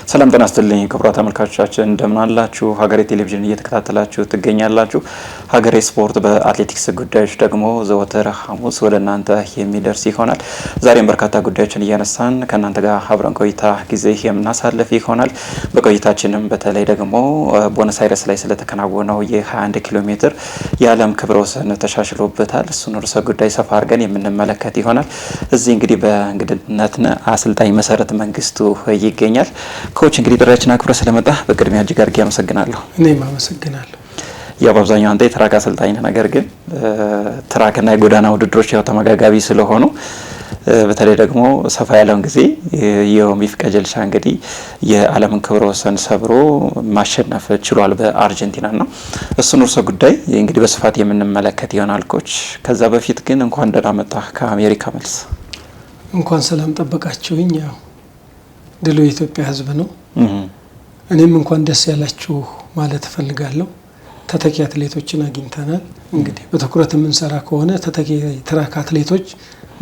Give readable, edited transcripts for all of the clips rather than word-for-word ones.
ሰላም ጤና ይስጥልኝ ክቡራን ተመልካቾቻችን እንደምን አላችሁ? ሀገሬ ቴሌቪዥን እየተከታተላችሁ ትገኛላችሁ። ሀገሬ ስፖርት በአትሌቲክስ ጉዳዮች ደግሞ ዘወትር ሐሙስ ወደ እናንተ የሚደርስ ይሆናል። ዛሬም በርካታ ጉዳዮችን እያነሳን ከእናንተ ጋር አብረን ቆይታ ጊዜ የምናሳልፍ ይሆናል። በቆይታችንም በተለይ ደግሞ ቦነስ አይረስ ላይ ስለተከናወነው የ21 ኪሎ ሜትር የዓለም ክብረ ወሰን ተሻሽሎበታል። እሱን ርዕሰ ጉዳይ ሰፋ አድርገን የምንመለከት ይሆናል። እዚህ እንግዲህ በእንግድነት አሰልጣኝ መሰረት መንግስቱ ይገኛል። ኮች እንግዲህ ጥሪያችንን አክብረህ ስለመጣ በቅድሚያ እጅግ አድርጌ አመሰግናለሁ። እኔም አመሰግናለሁ። ያው በአብዛኛው አንተ የትራክ አሰልጣኝ ነህ፣ ነገር ግን ትራክና የጎዳና ውድድሮች ያው ተመጋጋቢ ስለሆኑ በተለይ ደግሞ ሰፋ ያለውን ጊዜ የዮሚፍ ቀጀልቻ እንግዲህ የዓለምን ክብረ ወሰን ሰብሮ ማሸነፍ ችሏል በአርጀንቲናና እሱን ርዕሰ ጉዳይ እንግዲህ በስፋት የምንመለከት ይሆናል። ኮች ከዛ በፊት ግን እንኳን ደህና መጣህ ከአሜሪካ መልስ። እንኳን ሰላም ጠበቃችሁኝ። ያው ድሉ የኢትዮጵያ ሕዝብ ነው። እኔም እንኳን ደስ ያላችሁ ማለት እፈልጋለሁ። ተተኪ አትሌቶችን አግኝተናል። እንግዲህ በትኩረት የምንሰራ ከሆነ ተተኪ ትራክ አትሌቶች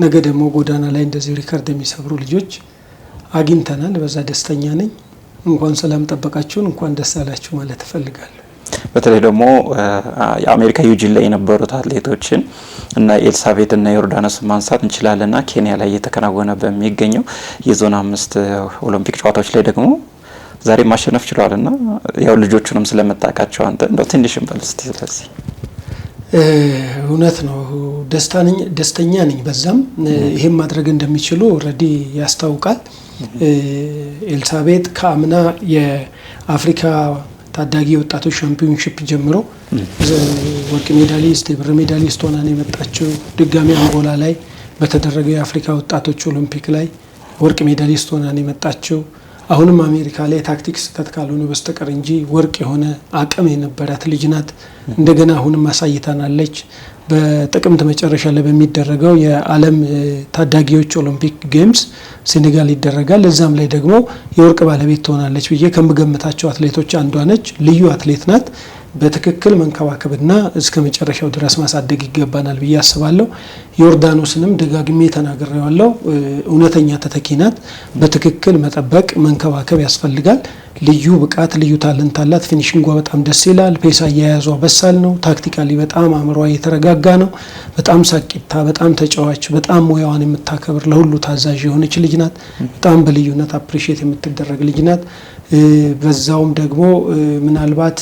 ነገ ደግሞ ጎዳና ላይ እንደዚህ ሪከርድ የሚሰብሩ ልጆች አግኝተናል። በዛ ደስተኛ ነኝ። እንኳን ሰላም ጠበቃችሁን፣ እንኳን ደስ ያላችሁ ማለት እፈልጋለሁ። በተለይ ደግሞ የአሜሪካ ዩጂን ላይ የነበሩት አትሌቶችን እና ኤልሳቤት እና ዮርዳኖስ ማንሳት እንችላለንና ኬንያ ላይ እየተከናወነ በሚገኘው የዞን 5 ኦሎምፒክ ጨዋታዎች ላይ ደግሞ ዛሬ ማሸነፍ ችሏልና ያው ልጆቹንም ስለመጣቃቸው አንተ እንደው ትንሽ እንበልስቲ። ስለዚህ እውነት ነው፣ ደስተኛ ነኝ። በዛም ይሄን ማድረግ እንደሚችሉ ኦልሬዲ ያስታውቃል። ኤልሳቤት ከአምና የአፍሪካ ታዳጊ ወጣቶች ሻምፒዮንሺፕ ጀምሮ ወርቅ ሜዳሊስት፣ የብር ሜዳሊስት ሆና ነው የመጣችው። ድጋሚ አንጎላ ላይ በተደረገው የአፍሪካ ወጣቶች ኦሎምፒክ ላይ ወርቅ ሜዳሊስት ሆና ነው የመጣችው። አሁንም አሜሪካ ላይ ታክቲክስ ስህተት ካልሆነ በስተቀር እንጂ ወርቅ የሆነ አቅም የነበራት ልጅ ናት። እንደገና አሁንም አሳይታናለች። በጥቅምት መጨረሻ ላይ በሚደረገው የዓለም ታዳጊዎች ኦሎምፒክ ጌምስ ሴኔጋል ይደረጋል። እዛም ላይ ደግሞ የወርቅ ባለቤት ትሆናለች ብዬ ከምገምታቸው አትሌቶች አንዷ ነች። ልዩ አትሌት ናት። በትክክል መንከባከብና እስከ መጨረሻው ድረስ ማሳደግ ይገባናል ብዬ አስባለሁ። ዮርዳኖስንም ደጋግሜ ተናግሬዋለሁ። እውነተኛ ተተኪ ናት። በትክክል መጠበቅ መንከባከብ ያስፈልጋል። ልዩ ብቃት፣ ልዩ ታለንት አላት። ፊኒሽንጓ በጣም ደስ ይላል። ፔሳ አያያዟ በሳል ነው። ታክቲካሊ በጣም አእምሯ የተረጋጋ ነው። በጣም ሳቂታ፣ በጣም ተጫዋች፣ በጣም ሙያዋን የምታከብር ለሁሉ ታዛዥ የሆነች ልጅ ናት። በጣም በልዩነት አፕሪሺየት የምትደረግ ልጅ ናት። በዛውም ደግሞ ምናልባት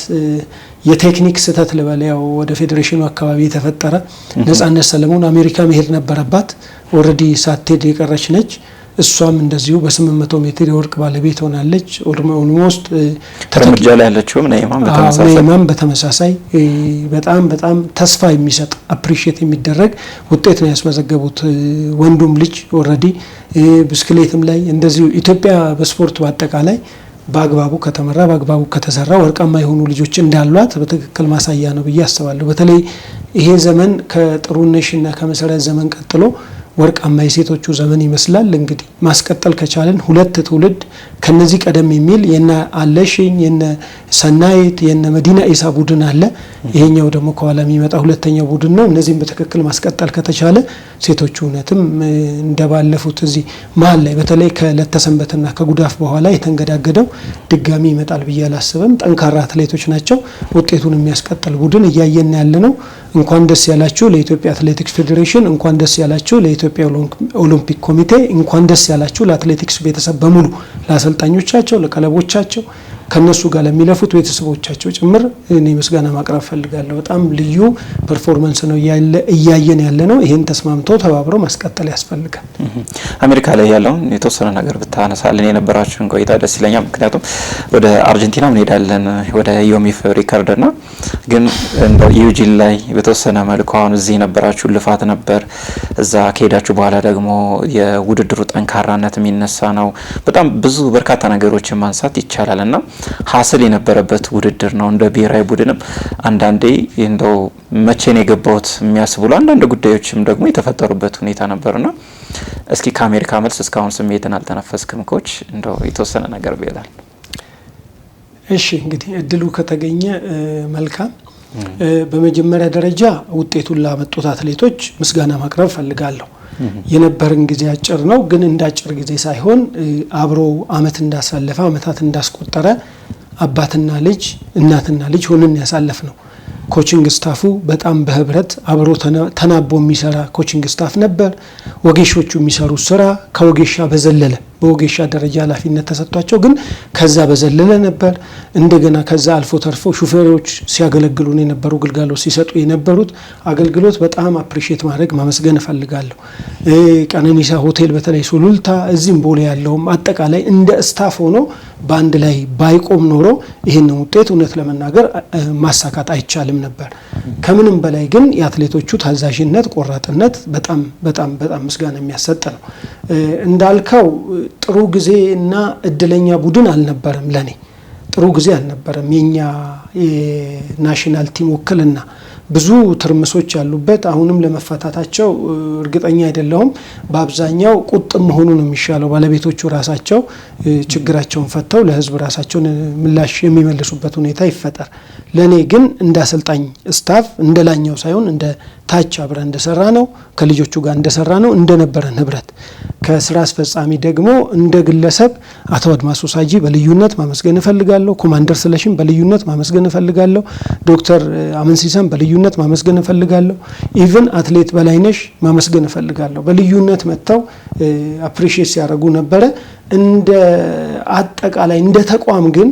የቴክኒክ ስህተት ልበለው ወደ ፌዴሬሽኑ አካባቢ የተፈጠረ ነጻነት ሰለሞን አሜሪካ መሄድ ነበረባት። ኦልሬዲ ሳትሄድ የቀረች ነች። እሷም እንደዚሁ በ800 ሜትር የወርቅ ባለቤት ሆናለች። ኦልሞስት ተርምጃ ላይ ያለችው ነይማም በተመሳሳይ በጣም ተስፋ የሚሰጥ አፕሪሺየት የሚደረግ ውጤት ነው ያስመዘገቡት። ወንዱም ልጅ ኦልሬዲ ብስክሌትም ላይ እንደዚሁ ኢትዮጵያ በስፖርት በአጠቃላይ በአግባቡ ከተመራ በአግባቡ ከተሰራ ወርቃማ የሆኑ ልጆች እንዳሏት በትክክል ማሳያ ነው ብዬ አስባለሁ። በተለይ ይሄ ዘመን ከጥሩነሽና ከመሰረት ዘመን ቀጥሎ ወርቃማ የሴቶቹ ዘመን ይመስላል። እንግዲህ ማስቀጠል ከቻለን ሁለት ትውልድ ከነዚህ ቀደም የሚል የነ አለሽኝ የነ ሰናይት የነ መዲና ኢሳ ቡድን አለ። ይሄኛው ደግሞ ከኋላ የሚመጣ ሁለተኛው ቡድን ነው። እነዚህም በትክክል ማስቀጠል ከተቻለ ሴቶቹ እውነትም እንደባለፉት እዚህ መሀል ላይ በተለይ ከለተሰንበትና ከጉዳፍ በኋላ የተንገዳገደው ድጋሚ ይመጣል ብዬ አላስብም። ጠንካራ አትሌቶች ናቸው። ውጤቱን የሚያስቀጥል ቡድን እያየን ያለ ነው። እንኳን ደስ ያላችሁ ለኢትዮጵያ አትሌቲክስ ፌዴሬሽን፣ እንኳን ደስ ያላችሁ ለኢትዮጵያ ኦሎምፒክ ኮሚቴ፣ እንኳን ደስ ያላችሁ ለአትሌቲክስ ቤተሰብ በሙሉ፣ ለአሰልጣኞቻቸው፣ ለክለቦቻቸው፣ ከነሱ ጋር ለሚለፉት ቤተሰቦቻቸው ጭምር እኔ ምስጋና ማቅረብ ፈልጋለሁ። በጣም ልዩ ፐርፎርማንስ ነው እያየን ያለ ነው። ይሄን ተስማምቶ ተባብሮ ማስቀጠል ያስፈልጋል። አሜሪካ ላይ ያለውን የተወሰነ ነገር ብታነሳልን የነበራችሁን ቆይታ ደስ ይለኛል። ምክንያቱም ወደ አርጀንቲና እንሄዳለን ወደ ዮሚፍ ሪከርድና ግን እንደው ዩጂን ላይ በተወሰነ መልኩ አሁን እዚህ የነበራችሁ ልፋት ነበር። እዛ ከሄዳችሁ በኋላ ደግሞ የውድድሩ ጠንካራነት የሚነሳ ነው። በጣም ብዙ በርካታ ነገሮችን ማንሳት ይቻላልና ሀስል የነበረበት ውድድር ነው። እንደ ብሔራዊ ቡድንም አንዳንዴ እንደው መቼ ነው የገባሁት የሚያስብሉ አንዳንድ ጉዳዮችም ደግሞ የተፈጠሩበት ሁኔታ ነበርና እስኪ ከአሜሪካ መልስ እስካሁን ስሜትን አልተነፈስክም ኮች? እንደው የተወሰነ ነገር ቢላል። እሺ እንግዲህ እድሉ ከተገኘ መልካም። በመጀመሪያ ደረጃ ውጤቱን ላመጡት አትሌቶች ምስጋና ማቅረብ ፈልጋለሁ። የነበረን ጊዜ አጭር ነው፣ ግን እንዳጭር ጊዜ ሳይሆን አብሮ አመት እንዳሳለፈ አመታት እንዳስቆጠረ አባትና ልጅ እናትና ልጅ ሆነን ያሳለፍ ነው። ኮቺንግ ስታፉ በጣም በህብረት አብሮ ተናቦ የሚሰራ ኮቺንግ ስታፍ ነበር። ወጌሾቹ የሚሰሩ ስራ ከወጌሻ በዘለለ በወጌሻ ደረጃ ኃላፊነት ተሰጥቷቸው ግን ከዛ በዘለለ ነበር። እንደገና ከዛ አልፎ ተርፎ ሹፌሮች ሲያገለግሉን የነበሩ ግልጋሎት ሲሰጡ የነበሩት አገልግሎት በጣም አፕሪሺየት ማድረግ ማመስገን እፈልጋለሁ። ቀነኒሳ ሆቴል በተለይ ሱሉልታ እዚህም ቦሌ ያለውም አጠቃላይ እንደ ስታፍ ሆኖ በአንድ ላይ ባይቆም ኖሮ ይህን ውጤት እውነት ለመናገር ማሳካት አይቻልም ነበር። ከምንም በላይ ግን የአትሌቶቹ ታዛዥነት፣ ቆራጥነት በጣም በጣም በጣም ምስጋና የሚያሰጥ ነው። እንዳልከው ጥሩ ጊዜ እና እድለኛ ቡድን አልነበረም። ለኔ ጥሩ ጊዜ አልነበረም። የኛ የናሽናል ቲም ወክልና ብዙ ትርምሶች ያሉበት አሁንም ለመፈታታቸው እርግጠኛ አይደለሁም። በአብዛኛው ቁጥም መሆኑ ነው የሚሻለው። ባለቤቶቹ ራሳቸው ችግራቸውን ፈተው ለህዝብ ራሳቸውን ምላሽ የሚመልሱበት ሁኔታ ይፈጠር። ለኔ ግን እንደ አሰልጣኝ ስታፍ እንደላኛው ሳይሆን እንደ ታች አብረን እንደሰራ ነው፣ ከልጆቹ ጋር እንደሰራ ነው እንደነበረን ህብረት፣ ከስራ አስፈጻሚ ደግሞ እንደ ግለሰብ አቶ አድማሱ ሳጂ በልዩነት ማመስገን እፈልጋለሁ። ኮማንደር ስለሽም በልዩነት ማመስገን እፈልጋለሁ። ዶክተር አመንሲሳም በልዩነት ማመስገን እፈልጋለሁ። ኢቭን አትሌት በላይነሽ ማመስገን እፈልጋለሁ። በልዩነት መጥተው አፕሪሺየት ሲያደርጉ ነበረ። እንደ አጠቃላይ እንደ ተቋም ግን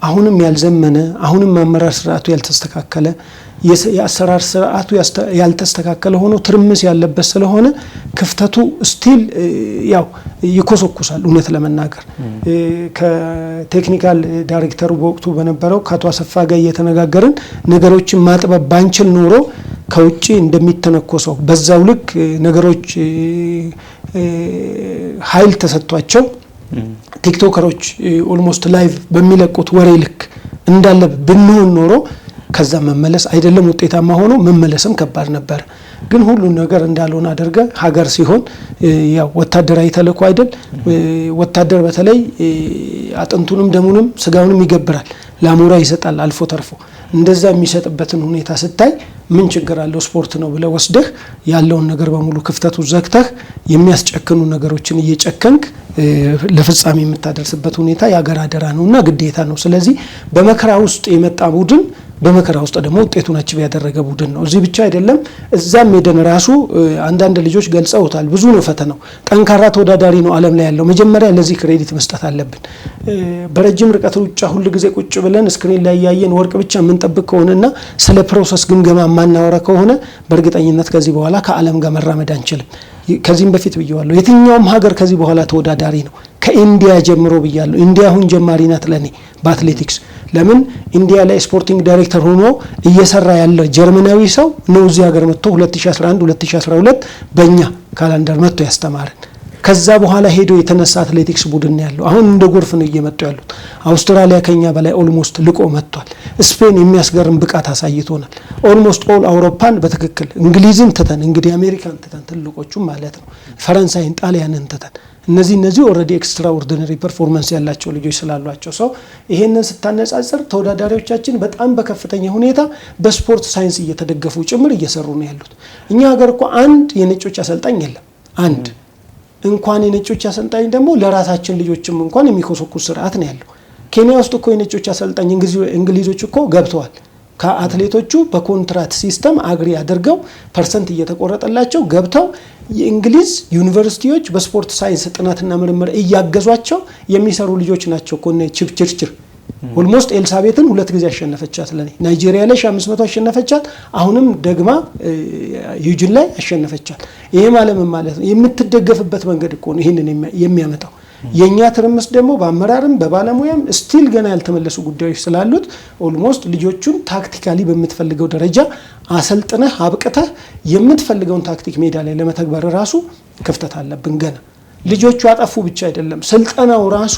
አሁንም ያልዘመነ አሁንም አመራር ስርዓቱ ያልተስተካከለ የአሰራር ስርዓቱ ያልተስተካከለ ሆኖ ትርምስ ያለበት ስለሆነ ክፍተቱ ስቲል ያው ይኮሰኩሳል። እውነት ለመናገር ከቴክኒካል ዳይሬክተሩ በወቅቱ በነበረው ከአቶ አሰፋ ጋር እየተነጋገርን ነገሮችን ማጥበብ ባንችል ኖሮ ከውጪ እንደሚተነኮሰው በዛው ልክ ነገሮች ኃይል ተሰጥቷቸው ቲክቶከሮች ኦልሞስት ላይቭ በሚለቁት ወሬ ልክ እንዳለ ብንሆን ኖሮ ከዛ መመለስ አይደለም ውጤታማ ሆኖ መመለስም ከባድ ነበር። ግን ሁሉ ነገር እንዳልሆነ አድርገ ሀገር ሲሆን ያው ወታደራዊ ተልዕኮ አይደል? ወታደር በተለይ አጥንቱንም ደሙንም ስጋውንም ይገብራል፣ ለአሞራ ይሰጣል አልፎ ተርፎ። እንደዛ የሚሰጥበትን ሁኔታ ስታይ ምን ችግር አለው ስፖርት ነው ብለ ወስደህ ያለውን ነገር በሙሉ ክፍተቱ ዘግተህ የሚያስጨክኑ ነገሮችን እየጨከንክ ለፍጻሜ የምታደርስበት ሁኔታ የሀገር አደራ ነውና ግዴታ ነው። ስለዚህ በመከራ ውስጥ የመጣ ቡድን በመከራ ውስጥ ደግሞ ውጤቱን አችብ ያደረገ ቡድን ነው። እዚህ ብቻ አይደለም፣ እዛም ሄደን ራሱ አንዳንድ ልጆች ገልጸውታል። ብዙ ነው ፈተናው፣ ጠንካራ ተወዳዳሪ ነው ዓለም ላይ ያለው። መጀመሪያ ለዚህ ክሬዲት መስጠት አለብን። በረጅም ርቀት ሩጫ ሁሉ ጊዜ ቁጭ ብለን ስክሪን ላይ ያየን ወርቅ ብቻ የምንጠብቅ ከሆነና ስለ ፕሮሰስ ግምገማ ማናወራ ከሆነ በእርግጠኝነት ከዚህ በኋላ ከዓለም ጋር መራመድ አንችልም። ከዚህም በፊት ብየዋለሁ፣ የትኛውም ሀገር ከዚህ በኋላ ተወዳዳሪ ነው። ከኢንዲያ ጀምሮ ብያለሁ። ኢንዲያ አሁን ጀማሪ ናት ለኔ በአትሌቲክስ። ለምን ኢንዲያ ላይ ስፖርቲንግ ዳይሬክተር ሆኖ እየሰራ ያለ ጀርመናዊ ሰው ነው እዚህ ሀገር መጥቶ 2011 2012 በእኛ ካላንደር መጥቶ ያስተማረን። ከዛ በኋላ ሄዶ የተነሳ አትሌቲክስ ቡድን ያለው አሁን እንደ ጎርፍ ነው እየመጡ ያሉት። አውስትራሊያ ከኛ በላይ ኦልሞስት ልቆ መጥቷል። ስፔን የሚያስገርም ብቃት አሳይቶናል። ኦልሞስት ኦል አውሮፓን በትክክል እንግሊዝን ትተን እንግዲህ አሜሪካን ትተን ትልቆቹ ማለት ነው ፈረንሳይን ጣሊያንን ትተን እነዚህ ኦልሬዲ ኤክስትራ ኦርዲነሪ ፐርፎርማንስ ያላቸው ልጆች ስላሏቸው ሰው ይሄንን ስታነጻጽር ተወዳዳሪዎቻችን በጣም በከፍተኛ ሁኔታ በስፖርት ሳይንስ እየተደገፉ ጭምር እየሰሩ ነው ያሉት። እኛ ሀገር እኮ አንድ የነጮች አሰልጣኝ የለም። አንድ እንኳን የነጮች አሰልጣኝ ደግሞ ለራሳችን ልጆችም እንኳን የሚኮሰኩስ ስርዓት ነው ያለው። ኬንያ ውስጥ እኮ የነጮች አሰልጣኝ እንግሊዞች እኮ ገብተዋል። ከአትሌቶቹ በኮንትራት ሲስተም አግሪ አድርገው ፐርሰንት እየተቆረጠላቸው ገብተው የእንግሊዝ ዩኒቨርሲቲዎች በስፖርት ሳይንስ ጥናትና ምርምር እያገዟቸው የሚሰሩ ልጆች ናቸው። ኮነ ችብችርችር ኦልሞስት ኤልሳቤትን 2 ጊዜ አሸነፈቻት። ለኔ ናይጄሪያ ላይ 500 አሸነፈቻት። አሁንም ደግማ ዩጂን ላይ አሸነፈቻት። ይሄ ማለት ነው የምትደገፍበት መንገድ እኮ ነው ይሄንን የሚያመጣው። የኛ ትርምስ ደግሞ በአመራርም በባለሙያም ስቲል ገና ያልተመለሱ ጉዳዮች ስላሉት ኦልሞስት ልጆቹን ታክቲካሊ በምትፈልገው ደረጃ አሰልጥነህ አብቅተህ የምትፈልገውን ታክቲክ ሜዳ ላይ ለመተግበር ራሱ ክፍተት አለብን። ገና ልጆቹ አጠፉ ብቻ አይደለም ስልጠናው ራሱ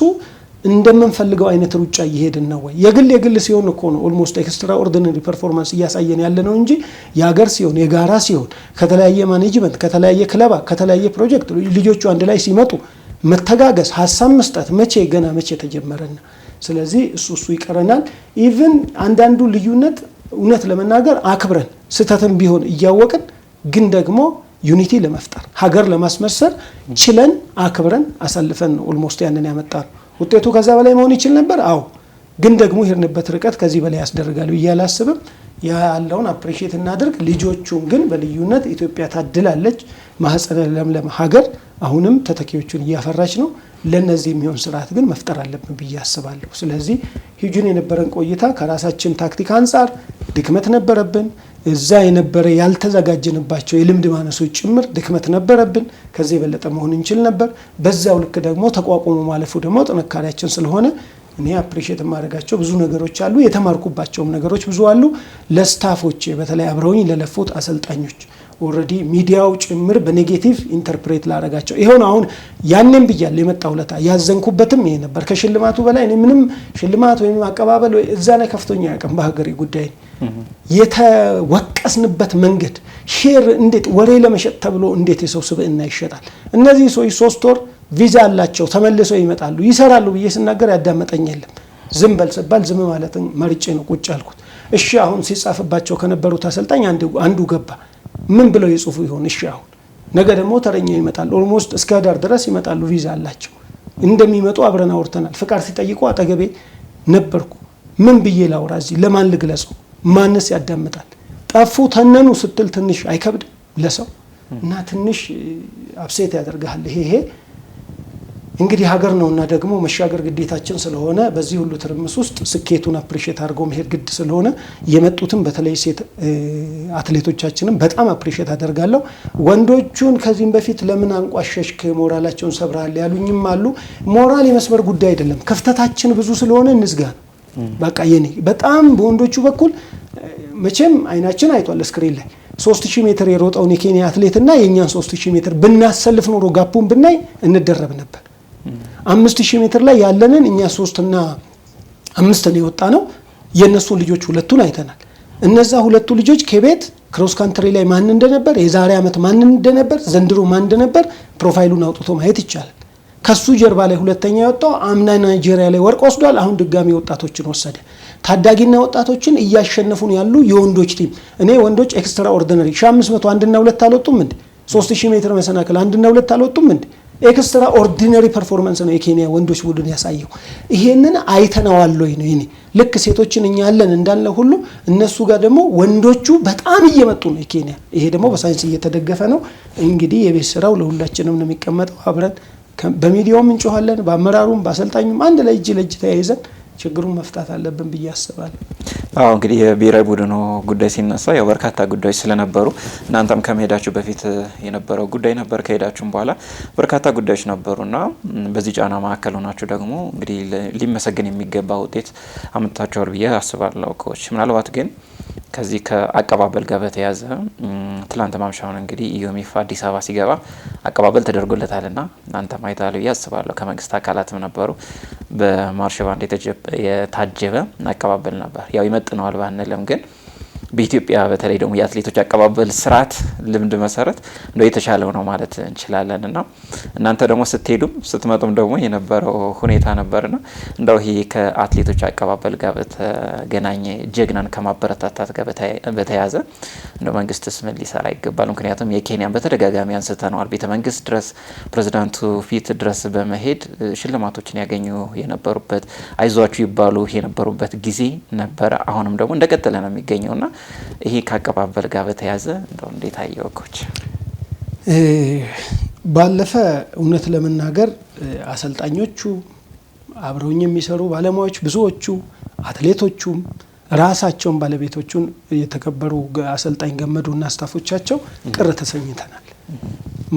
እንደምንፈልገው አይነት ሩጫ እየሄድን ነው ወይ? የግል ሲሆን እኮ ነው ኦልሞስት ኤክስትራ ኦርዲነሪ ፐርፎርማንስ እያሳየን ያለ ነው እንጂ የሀገር ሲሆን የጋራ ሲሆን ከተለያየ ማኔጅመንት ከተለያየ ክለባ ከተለያየ ፕሮጀክት ልጆቹ አንድ ላይ ሲመጡ መተጋገዝ ሀሳብ መስጠት መቼ ተጀመረና? ስለዚህ እሱ ይቀረናል። ኢቭን አንዳንዱ ልዩነት እውነት ለመናገር አክብረን ስተትም ቢሆን እያወቅን ግን ደግሞ ዩኒቲ ለመፍጠር ሀገር ለማስመሰር ችለን አክብረን አሳልፈን ኦልሞስት ያንን ያመጣን ውጤቱ ከዛ በላይ መሆን ይችል ነበር። አዎ ግን ደግሞ ይሄንበት ርቀት ከዚህ በላይ ያስደርጋል ብዬ አላስብም። ያለውን አፕሪሺየት እናድርግ። ልጆቹን ግን በልዩነት ኢትዮጵያ ታድላለች። ማህፀነ ለምለም ሀገር አሁንም ተተኪዎቹን እያፈራች ነው። ለነዚህ የሚሆን ስርዓት ግን መፍጠር አለብን ብዬ አስባለሁ። ስለዚህ ሂጁን የነበረን ቆይታ ከራሳችን ታክቲክ አንጻር ድክመት ነበረብን። እዛ የነበረ ያልተዘጋጀንባቸው የልምድ ማነሶች ጭምር ድክመት ነበረብን። ከዚህ የበለጠ መሆን እንችል ነበር። በዛው ልክ ደግሞ ተቋቁሞ ማለፉ ደግሞ ጥንካሬያችን ስለሆነ እኔ አፕሪሺየት የማደርጋቸው ብዙ ነገሮች አሉ። የተማርኩባቸውም ነገሮች ብዙ አሉ። ለስታፎቼ በተለይ አብረውኝ ለለፉት አሰልጣኞች ኦልሬዲ ሚዲያው ጭምር በኔጌቲቭ ኢንተርፕሬት ላደረጋቸው ይሄን አሁን ያንን ብያለሁ። የመጣው ለታ ያዘንኩበትም ይሄ ነበር። ከሽልማቱ በላይ እኔ ምንም ሽልማት ወይም አቀባበል ወይ እዛ ላይ ከፍቶኛ ያቀም በሀገሬ ጉዳይ የተወቀስንበት መንገድ ሼር እንዴት ወሬ ለመሸጥ ተብሎ እንዴት የሰው ስብዕና ይሸጣል? እነዚህ ሰዎች 3 ወር ቪዛ አላቸው ተመልሰው ይመጣሉ ይሰራሉ ብዬ ስናገር ያዳመጠኝ የለም። ዝም በል ሲባል ዝም ማለትን መርጬ ነው ቁጭ ያልኩት። እሺ አሁን ሲጻፍባቸው ከነበሩት አሰልጣኝ አንዱ ገባ። ምን ብለው ይጽፉ ይሆን? እሺ አሁን ነገ ደግሞ ተረኛው ይመጣል። ኦልሞስት እስከ ዳር ድረስ ይመጣሉ። ቪዛ አላቸው እንደሚመጡ አብረን አውርተናል። ፍቃድ ሲጠይቁ አጠገቤ ነበርኩ። ምን ብዬ ላውራ? እዚህ ለማን ልግለጸው? ማንስ ያዳምጣል? ጠፉ ተነኑ ስትል ትንሽ አይከብድም ለሰው? እና ትንሽ አብሴት ያደርጋል። ይሄ እንግዲህ ሀገር ነውና ደግሞ መሻገር ግዴታችን ስለሆነ በዚህ ሁሉ ትርምስ ውስጥ ስኬቱን አፕሪሺየት አድርጎ መሄድ ግድ ስለሆነ የመጡትን በተለይ ሴት አትሌቶቻችንን በጣም አፕሪሺየት አደርጋለሁ። ወንዶቹን ከዚህም በፊት ለምን አንቋሸሽክ ሞራላቸውን ሰብራል ያሉኝም አሉ። ሞራል የመስበር ጉዳይ አይደለም። ክፍተታችን ብዙ ስለሆነ እንዝጋ ነው በቃ። የኔ በጣም በወንዶቹ በኩል መቼም አይናችን አይቷል ስክሪን ላይ 3000 ሜትር የሮጠውን የኬንያ አትሌትና የኛን 3000 ሜትር ብናሰልፍ ኖሮ ጋፑን ብናይ እንደረብ ነበር። 5000 ሜትር ላይ ያለንን እኛ 3 እና 5 ነው የወጣ ነው። የነሱ ልጆች ሁለቱን አይተናል። እነዛ ሁለቱ ልጆች ከቤት ክሮስ ካንትሪ ላይ ማን እንደነበር የዛሬ አመት ማን እንደነበር ዘንድሮ ማን እንደነበር ፕሮፋይሉን አውጥቶ ማየት ይቻላል። ከሱ ጀርባ ላይ ሁለተኛ የወጣው አምና ናይጄሪያ ላይ ወርቅ ወስዷል። አሁን ድጋሚ ወጣቶችን ወሰደ። ታዳጊና ወጣቶችን እያሸነፉን ያሉ የወንዶች ቲም እኔ ወንዶች ኤክስትራ ኦርዲነሪ 1500 1 እና 2 አልወጡም እንዴ? 3000 ሜትር መሰናክል 1 እና 2 አልወጡም እንዴ? ኤክስትራ ኦርዲነሪ ፐርፎርማንስ ነው የኬንያ ወንዶች ቡድን ያሳየው። ይሄንን አይተናዋል ወይ ነው ይሄ። ልክ ሴቶችን እኛ ያለን እንዳለ ሁሉ እነሱ ጋር ደግሞ ወንዶቹ በጣም እየመጡ ነው የኬንያ። ይሄ ደግሞ በሳይንስ እየተደገፈ ነው። እንግዲህ የቤት ስራው ለሁላችንም ነው የሚቀመጠው። አብረን በሚዲያውም እንጮሃለን፣ በአመራሩም በአሰልጣኙም አንድ ላይ እጅ ለእጅ ተያይዘን ችግሩን መፍታት አለብን ብዬ አስባለሁ። እንግዲህ የብሔራዊ ቡድኑ ጉዳይ ሲነሳ ያው በርካታ ጉዳዮች ስለነበሩ እናንተም ከመሄዳችሁ በፊት የነበረው ጉዳይ ነበር፣ ከሄዳችሁም በኋላ በርካታ ጉዳዮች ነበሩና በዚህ ጫና መካከል ሆናችሁ ደግሞ እንግዲህ ሊመሰገን የሚገባ ውጤት አመጣችኋል ብዬ አስባለሁ። ኮች ምናልባት ግን ከዚህ ከአቀባበል ጋር በተያዘ ትላንት ማምሻውን እንግዲህ ኢዮሚፍ አዲስ አበባ ሲገባ አቀባበል ተደርጎለታልና እናንተ ማይታሉ ብዬ አስባለሁ። ከመንግስት አካላትም ነበሩ። በማርሽ ባንድ የታጀበ አቀባበል ነበር። ያው ይመጥነዋል ባንልም ግን በኢትዮጵያ በተለይ ደግሞ የአትሌቶች አቀባበል ስርዓት ልምድ መሰረት እንደው የተሻለው ነው ማለት እንችላለን እና እናንተ ደግሞ ስትሄዱም ስትመጡም ደግሞ የነበረው ሁኔታ ነበርና እንደው ይሄ ከአትሌቶች አቀባበል ጋር በተገናኘ ጀግናን ከማበረታታት ጋር በተያያዘ እንደው መንግስትስ ምን ሊሰራ ይገባል? ምክንያቱም የኬንያን በተደጋጋሚ አንስተነዋል። ቤተ መንግስት ድረስ ፕሬዝዳንቱ ፊት ድረስ በመሄድ ሽልማቶችን ያገኙ የነበሩበት አይዟችሁ ይባሉ የነበሩበት ጊዜ ነበረ። አሁንም ደግሞ እንደቀጠለ ነው የሚገኘውና ይሄ ከአቀባበል ጋር በተያዘ እንደው እንዴት አየው ኮች? ባለፈ እውነት ለመናገር አሰልጣኞቹ አብረውኝ የሚሰሩ ባለሙያዎች ብዙዎቹ አትሌቶቹም ራሳቸውን ባለቤቶቹን የተከበሩ አሰልጣኝ ገመዱና ስታፎቻቸው ቅር ተሰኝተናል።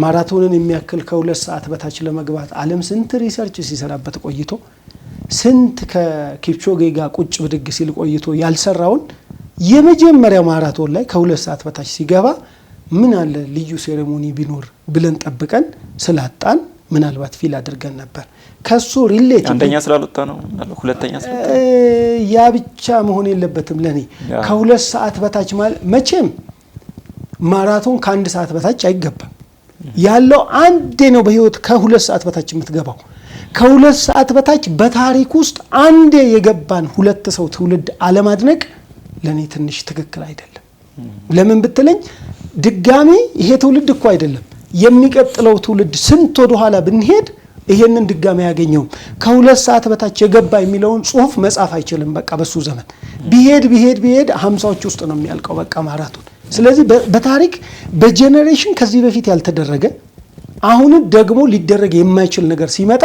ማራቶንን የሚያክል ከ2 ሰዓት በታች ለመግባት ዓለም ስንት ሪሰርች ሲሰራበት ቆይቶ ስንት ከኪፕቾጌ ጋር ቁጭ ብድግ ሲል ቆይቶ ያልሰራውን የመጀመሪያው ማራቶን ላይ ከ2 ሰዓት በታች ሲገባ ምን አለ ልዩ ሴሬሞኒ ቢኖር ብለን ጠብቀን ስላጣን ምናልባት ፊል አድርገን ነበር። ከሱ ሪሌት አንደኛ ስላልወጣ ነው ሁለተኛ ስላልወጣ ያ ብቻ መሆን የለበትም። ለኔ ከ2 ሰዓት በታች ማለት መቼም ማራቶን ከ1 ሰዓት በታች አይገባም። ያለው አንዴ ነው በህይወት ከ2 ሰዓት በታች የምትገባው። ከ2 ሰዓት በታች በታሪክ ውስጥ አንዴ የገባን 2 ሰው ትውልድ አለማድነቅ ለኔ ትንሽ ትክክል አይደለም። ለምን ብትለኝ ድጋሚ ይሄ ትውልድ እኮ አይደለም የሚቀጥለው ትውልድ ስንት ወደ ኋላ ብንሄድ ይሄንን ድጋሚ ያገኘው ከ2 ሰዓት በታች የገባ የሚለውን ጽሁፍ መጻፍ አይችልም። በቃ በሱ ዘመን ቢሄድ 50ዎች ውስጥ ነው የሚያልቀው በቃ ማራቶን። ስለዚህ በታሪክ በጄኔሬሽን ከዚህ በፊት ያልተደረገ አሁን ደግሞ ሊደረግ የማይችል ነገር ሲመጣ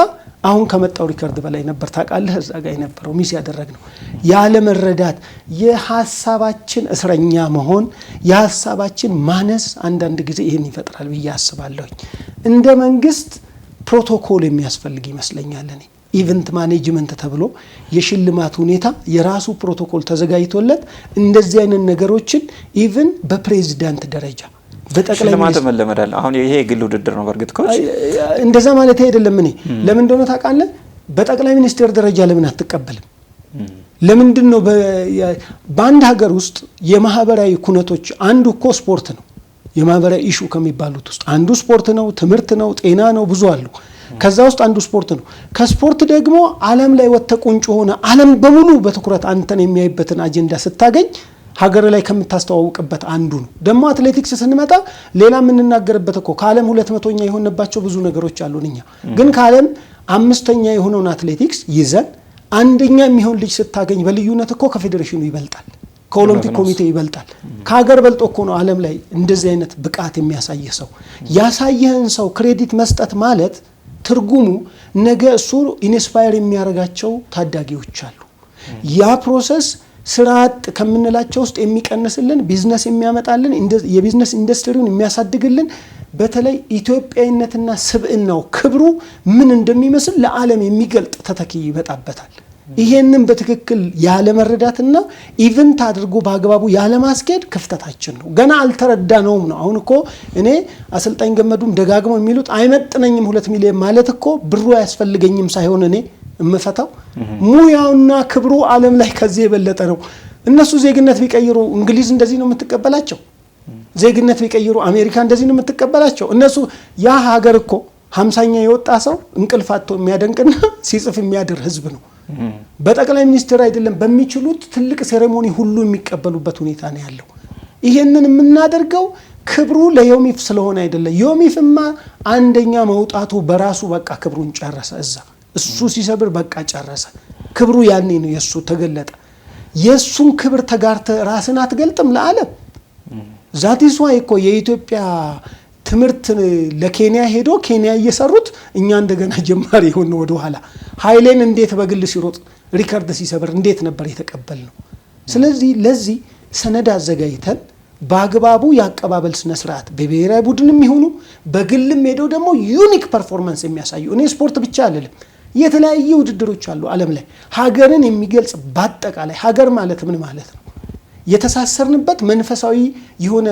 አሁን ከመጣው ሪከርድ በላይ ነበር። ታውቃለህ እዛ ጋር የነበረው ሚስ ያደረግነው ያለ መረዳት የሐሳባችን እስረኛ መሆን የሐሳባችን ማነስ አንዳንድ ጊዜ ይሄን ይፈጥራል ብዬ አስባለሁ። እንደ መንግስት ፕሮቶኮል የሚያስፈልግ ይመስለኛል። እኔ ኢቨንት ማኔጅመንት ተብሎ የሽልማት ሁኔታ የራሱ ፕሮቶኮል ተዘጋጅቶለት እንደዚህ አይነት ነገሮችን ኢቭን በፕሬዚዳንት ደረጃ በጠቅላይ ሚኒስትር መለመዳል። አሁን ይሄ ግል ውድድር ነው በርግጥ ኮች እንደዛ ማለት አይደለም። እኔ ለምን እንደሆነ ታውቃለህ? በጠቅላይ ሚኒስትር ደረጃ ለምን አትቀበልም? ለምንድን ነው በአንድ ሀገር ውስጥ የማህበራዊ ኩነቶች አንዱ እኮ ስፖርት ነው። የማህበራዊ ኢሹ ከሚባሉት ውስጥ አንዱ ስፖርት ነው፣ ትምህርት ነው፣ ጤና ነው፣ ብዙ አሉ። ከዛ ውስጥ አንዱ ስፖርት ነው። ከስፖርት ደግሞ ዓለም ላይ ወተቁንጭ ሆነ ዓለም በሙሉ በትኩረት አንተን የሚያይበትን አጀንዳ ስታገኝ ሀገር ላይ ከምታስተዋውቅበት አንዱ ነው። ደግሞ አትሌቲክስ ስንመጣ ሌላ የምንናገርበት እኮ ከዓለም 200ኛ የሆነባቸው ብዙ ነገሮች አሉን። እኛ ግን ከዓለም 5ኛ የሆነውን አትሌቲክስ ይዘን አንደኛ የሚሆን ልጅ ስታገኝ በልዩነት እኮ ከፌዴሬሽኑ ይበልጣል፣ ከኦሎምፒክ ኮሚቴ ይበልጣል። ከሀገር በልጦ እኮ ነው ዓለም ላይ እንደዚህ አይነት ብቃት የሚያሳየህ ሰው። ያሳየህን ሰው ክሬዲት መስጠት ማለት ትርጉሙ ነገ እሱ ኢንስፓየር የሚያደርጋቸው ታዳጊዎች አሉ። ያ ፕሮሰስ ስራ አጥ ከምንላቸው ውስጥ የሚቀንስልን ቢዝነስ የሚያመጣልን የቢዝነስ ኢንዱስትሪውን የሚያሳድግልን በተለይ ኢትዮጵያዊነትና ስብዕናው ክብሩ ምን እንደሚመስል ለዓለም የሚገልጥ ተተኪ ይመጣበታል። ይሄንን በትክክል ያለ መረዳትና ኢቨንት አድርጎ በአግባቡ ያለ ማስኬድ ክፍተታችን ነው። ገና አልተረዳነውም ነው። አሁን እኮ እኔ አሰልጣኝ ገመዱም ደጋግሞ የሚሉት አይመጥነኝም 2 ሚሊዮን ማለት እኮ ብሩ አያስፈልገኝም ሳይሆን እኔ እምፈታው ሙያውና ክብሩ ዓለም ላይ ከዚህ የበለጠ ነው። እነሱ ዜግነት ቢቀይሩ እንግሊዝ እንደዚህ ነው የምትቀበላቸው። ዜግነት ቢቀይሩ አሜሪካ እንደዚህ ነው የምትቀበላቸው። እነሱ ያ ሀገር እኮ 50ኛ የወጣ ሰው እንቅልፋቶ የሚያደንቅና ሲጽፍ የሚያድር ህዝብ ነው። በጠቅላይ ሚኒስትር አይደለም በሚችሉት ትልቅ ሴሬሞኒ ሁሉ የሚቀበሉበት ሁኔታ ነው ያለው። ይሄንን የምናደርገው ክብሩ ለዮሚፍ ስለሆነ አይደለም። ዮሚፍማ አንደኛ መውጣቱ በራሱ በቃ ክብሩን ጨረሰ። እሱ ሲሰብር በቃ ጨረሰ። ክብሩ ያኔ ነው የሱ ተገለጠ። የሱን ክብር ተጋርተ ራስን አትገልጥም ለዓለም። ዛቲስ ዋይ እኮ የኢትዮጵያ ትምህርት ለኬንያ ሄዶ ኬንያ እየሰሩት እኛ እንደገና ጀማሪ ሆነ ወደ ኋላ ኃይሌን እንዴት በግል ሲሮጥ ሪከርድ ሲሰብር እንዴት ነበር የተቀበልነው? ስለዚህ ለዚህ ሰነድ አዘጋጅተን በአግባቡ ያቀባበል ስነ ስርዓት በብሔራዊ ቡድንም ይሁኑ በግልም ሄደው ደግሞ ዩኒክ ፐርፎርማንስ የሚያሳዩ እኔ ስፖርት ብቻ አይደለም የተለያዩ ውድድሮች አሉ ዓለም ላይ ሀገርን የሚገልጽ በአጠቃላይ ሀገር ማለት ምን ማለት ነው? የተሳሰርንበት መንፈሳዊ የሆነ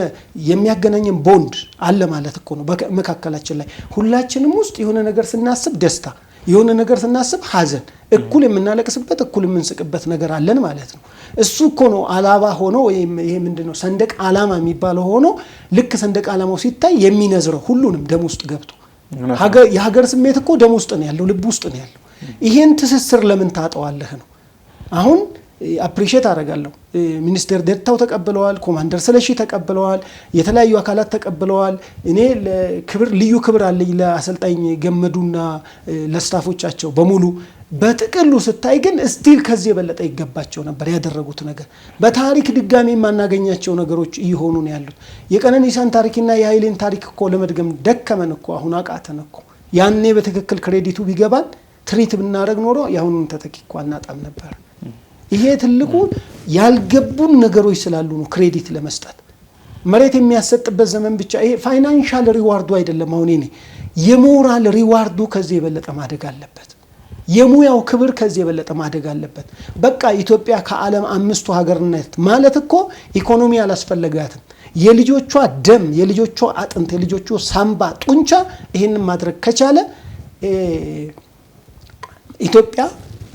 የሚያገናኘን ቦንድ አለ ማለት እኮ ነው። በመካከላችን ላይ ሁላችንም ውስጥ የሆነ ነገር ስናስብ ደስታ፣ የሆነ ነገር ስናስብ ሀዘን፣ እኩል የምናለቅስበት እኩል የምንስቅበት ነገር አለን ማለት ነው። እሱ እኮ ነው አላባ ሆኖ ወይም ይሄ ምንድነው ሰንደቅ ዓላማ የሚባለው ሆኖ ልክ ሰንደቅ ዓላማው ሲታይ የሚነዝረው ሁሉንም ደም ውስጥ ገብቶ የሀገር ስሜት እኮ ደም ውስጥ ነው ያለው፣ ልብ ውስጥ ነው ያለው። ይሄን ትስስር ለምን ታጠዋለህ ነው። አሁን አፕሪሼት አደርጋለሁ። ሚኒስትር ዴታው ተቀብለዋል፣ ኮማንደር ስለሺ ተቀብለዋል፣ የተለያዩ አካላት ተቀብለዋል። እኔ ለክብር ልዩ ክብር አለኝ ለአሰልጣኝ ገመዱና ለስታፎቻቸው በሙሉ። በጥቅሉ ስታይ ግን ስቲል ከዚህ የበለጠ ይገባቸው ነበር ያደረጉት ነገር። በታሪክ ድጋሚ የማናገኛቸው ነገሮች እየሆኑ ነው ያሉት። የቀነኒሳን ታሪክና የኃይሌን ታሪክ እኮ ለመድገም ደከመን እኮ አሁን አቃተን እኮ። ያኔ በትክክል ክሬዲቱ ቢገባን ትሪት ብናደርግ ኖሮ ያሁኑን ተተኪ እኮ አናጣም ነበር። ይሄ ትልቁ ያልገቡን ነገሮች ስላሉ ነው ክሬዲት ለመስጠት መሬት የሚያሰጥበት ዘመን ብቻ። ይሄ ፋይናንሻል ሪዋርዱ አይደለም። አሁን እኔ የሞራል ሪዋርዱ ከዚህ የበለጠ ማደግ አለበት። የሙያው ክብር ከዚህ የበለጠ ማደግ አለበት። በቃ ኢትዮጵያ ከዓለም 5ቱ ሀገርነት ማለት እኮ ኢኮኖሚ አላስፈለጋትም። የልጆቿ ደም፣ የልጆቿ አጥንት፣ የልጆቿ ሳምባ ጡንቻ ይሄንን ማድረግ ከቻለ ኢትዮጵያ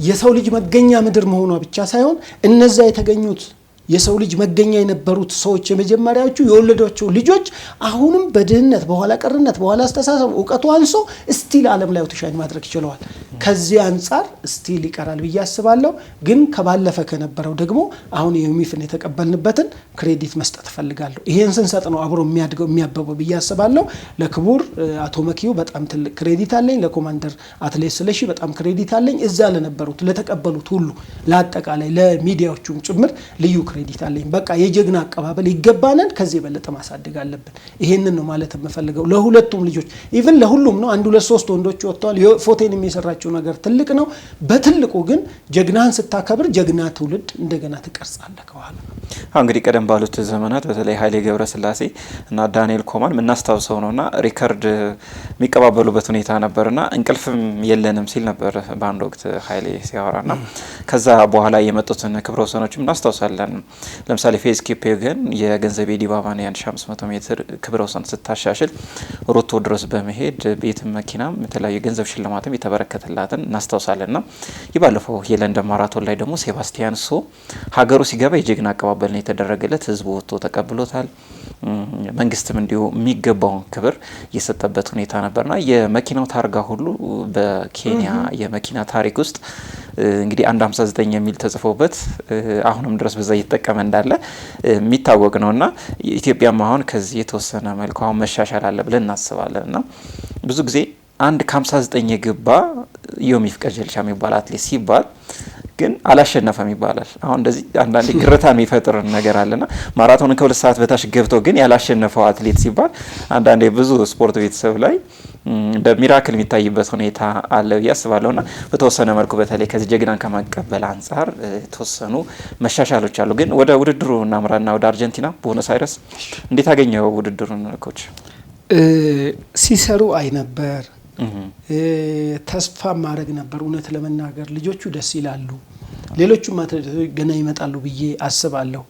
የሰው ልጅ መገኛ ምድር መሆኗ ብቻ ሳይሆን እነዛ የተገኙት የሰው ልጅ መገኛ የነበሩት ሰዎች የመጀመሪያዎቹ የወለዷቸው ልጆች አሁንም በድህነት በኋላ ቀርነት በኋላ አስተሳሰብ እውቀቱ አንሶ ስቲል ዓለም ላይ አውትሻይን ማድረግ ይችላል። ከዚህ አንፃር ስቲል ይቀራል ብዬ አስባለሁ። ግን ከባለፈ ከነበረው ደግሞ አሁን የዩሚፍን የተቀበልንበትን ክሬዲት መስጠት ፈልጋለሁ። ይሄን ስንሰጥ ነው አብሮ የሚያድገው የሚያበበው ብዬ አስባለሁ። ለክቡር አቶ መኪዩ በጣም ትልቅ ክሬዲት አለኝ። ለኮማንደር አትሌት ስለሺ በጣም ክሬዲት አለኝ። እዛ ለነበሩት ለተቀበሉት ሁሉ ለአጠቃላይ ለሚዲያዎቹም ጭምር ልዩ ክሬዲት አለኝ። በቃ የጀግና አቀባበል ይገባናል። ከዚህ የበለጠ ማሳደግ አለብን። ይሄንን ነው ማለት የምፈልገው ለሁለቱም ልጆች ኢቭን ለሁሉም ነው። አንድ ሁለት ሶስት ወንዶች ወጥተዋል። ፎቴን የሚሰራቸው ነገር ትልቅ ነው። በትልቁ ግን ጀግናን ስታከብር ጀግና ትውልድ እንደገና ትቀርጻለህ ከኋላ። እንግዲህ ቀደም ባሉት ዘመናት በተለይ ኃይሌ ገብረስላሴ እና ዳንኤል ኮማን የምናስታውሰው ነውና ሪከርድ የሚቀባበሉበት ሁኔታ ነበርና እንቅልፍም የለንም ሲል ነበር በአንድ ወቅት ኃይሌ ሲያወራና ከዛ በኋላ የመጡትን ክብረ ወሰኖችም እናስታውሳለን። ለምሳሌ ፌዝ ኪፕጌን የገንዘቤ ዲባባን የ1500 ሜትር ክብረ ወሰን ስታሻሽል ሩቶ ድረስ በመሄድ ቤትም መኪናም የተለያዩ ገንዘብ ሽልማትም የተበረከተላትን እናስታውሳለንና የባለፈው የለንደን ማራቶን ላይ ደግሞ ሴባስቲያን ሶ ሀገሩ ሲገባ የጀግና አቀባበል ነው የተደረገለት። ህዝቡ ወጥቶ ተቀብሎታል። መንግስትም እንዲሁ የሚገባውን ክብር የሰጠበት ሁኔታ ነበርና የመኪናው ታርጋ ሁሉ በኬንያ የመኪና ታሪክ ውስጥ እንግዲህ 159 የሚል ተጽፎበት አሁንም ድረስ በዛ እየተጠቀመ እንዳለ የሚታወቅ ነውና ኢትዮጵያም አሁን ከዚህ የተወሰነ መልኩ አሁን መሻሻል አለ ብለን እናስባለን። እና ብዙ ጊዜ አንድ ከ59 የገባ ዮሚፍ ቀጀልቻ የሚባል አትሌት ሲባል ግን አላሸነፈም ይባላል። አሁን እንደዚህ አንዳንዴ ግርታ የሚፈጥር ነገር አለና ማራቶንን ከ2 ሰዓት በታች ገብቶ ግን ያላሸነፈው አትሌት ሲባል አንዳንዴ ብዙ ስፖርት ቤተሰብ ላይ እንደ ሚራክል የሚታይበት ሁኔታ አለ ብዬ አስባለሁና በተወሰነ መልኩ በተለይ ከዚህ ጀግናን ከመቀበል አንጻር የተወሰኑ መሻሻሎች አሉ። ግን ወደ ውድድሩ እናምራና ወደ አርጀንቲና ቦኖስ አይረስ እንዴት አገኘው ውድድሩን ኮች? ሲሰሩ አይ ነበር ተስፋ ማድረግ ነበር። እውነት ለመናገር ልጆቹ ደስ ይላሉ። ሌሎቹም ገና ይመጣሉ ብዬ አስባለሁ።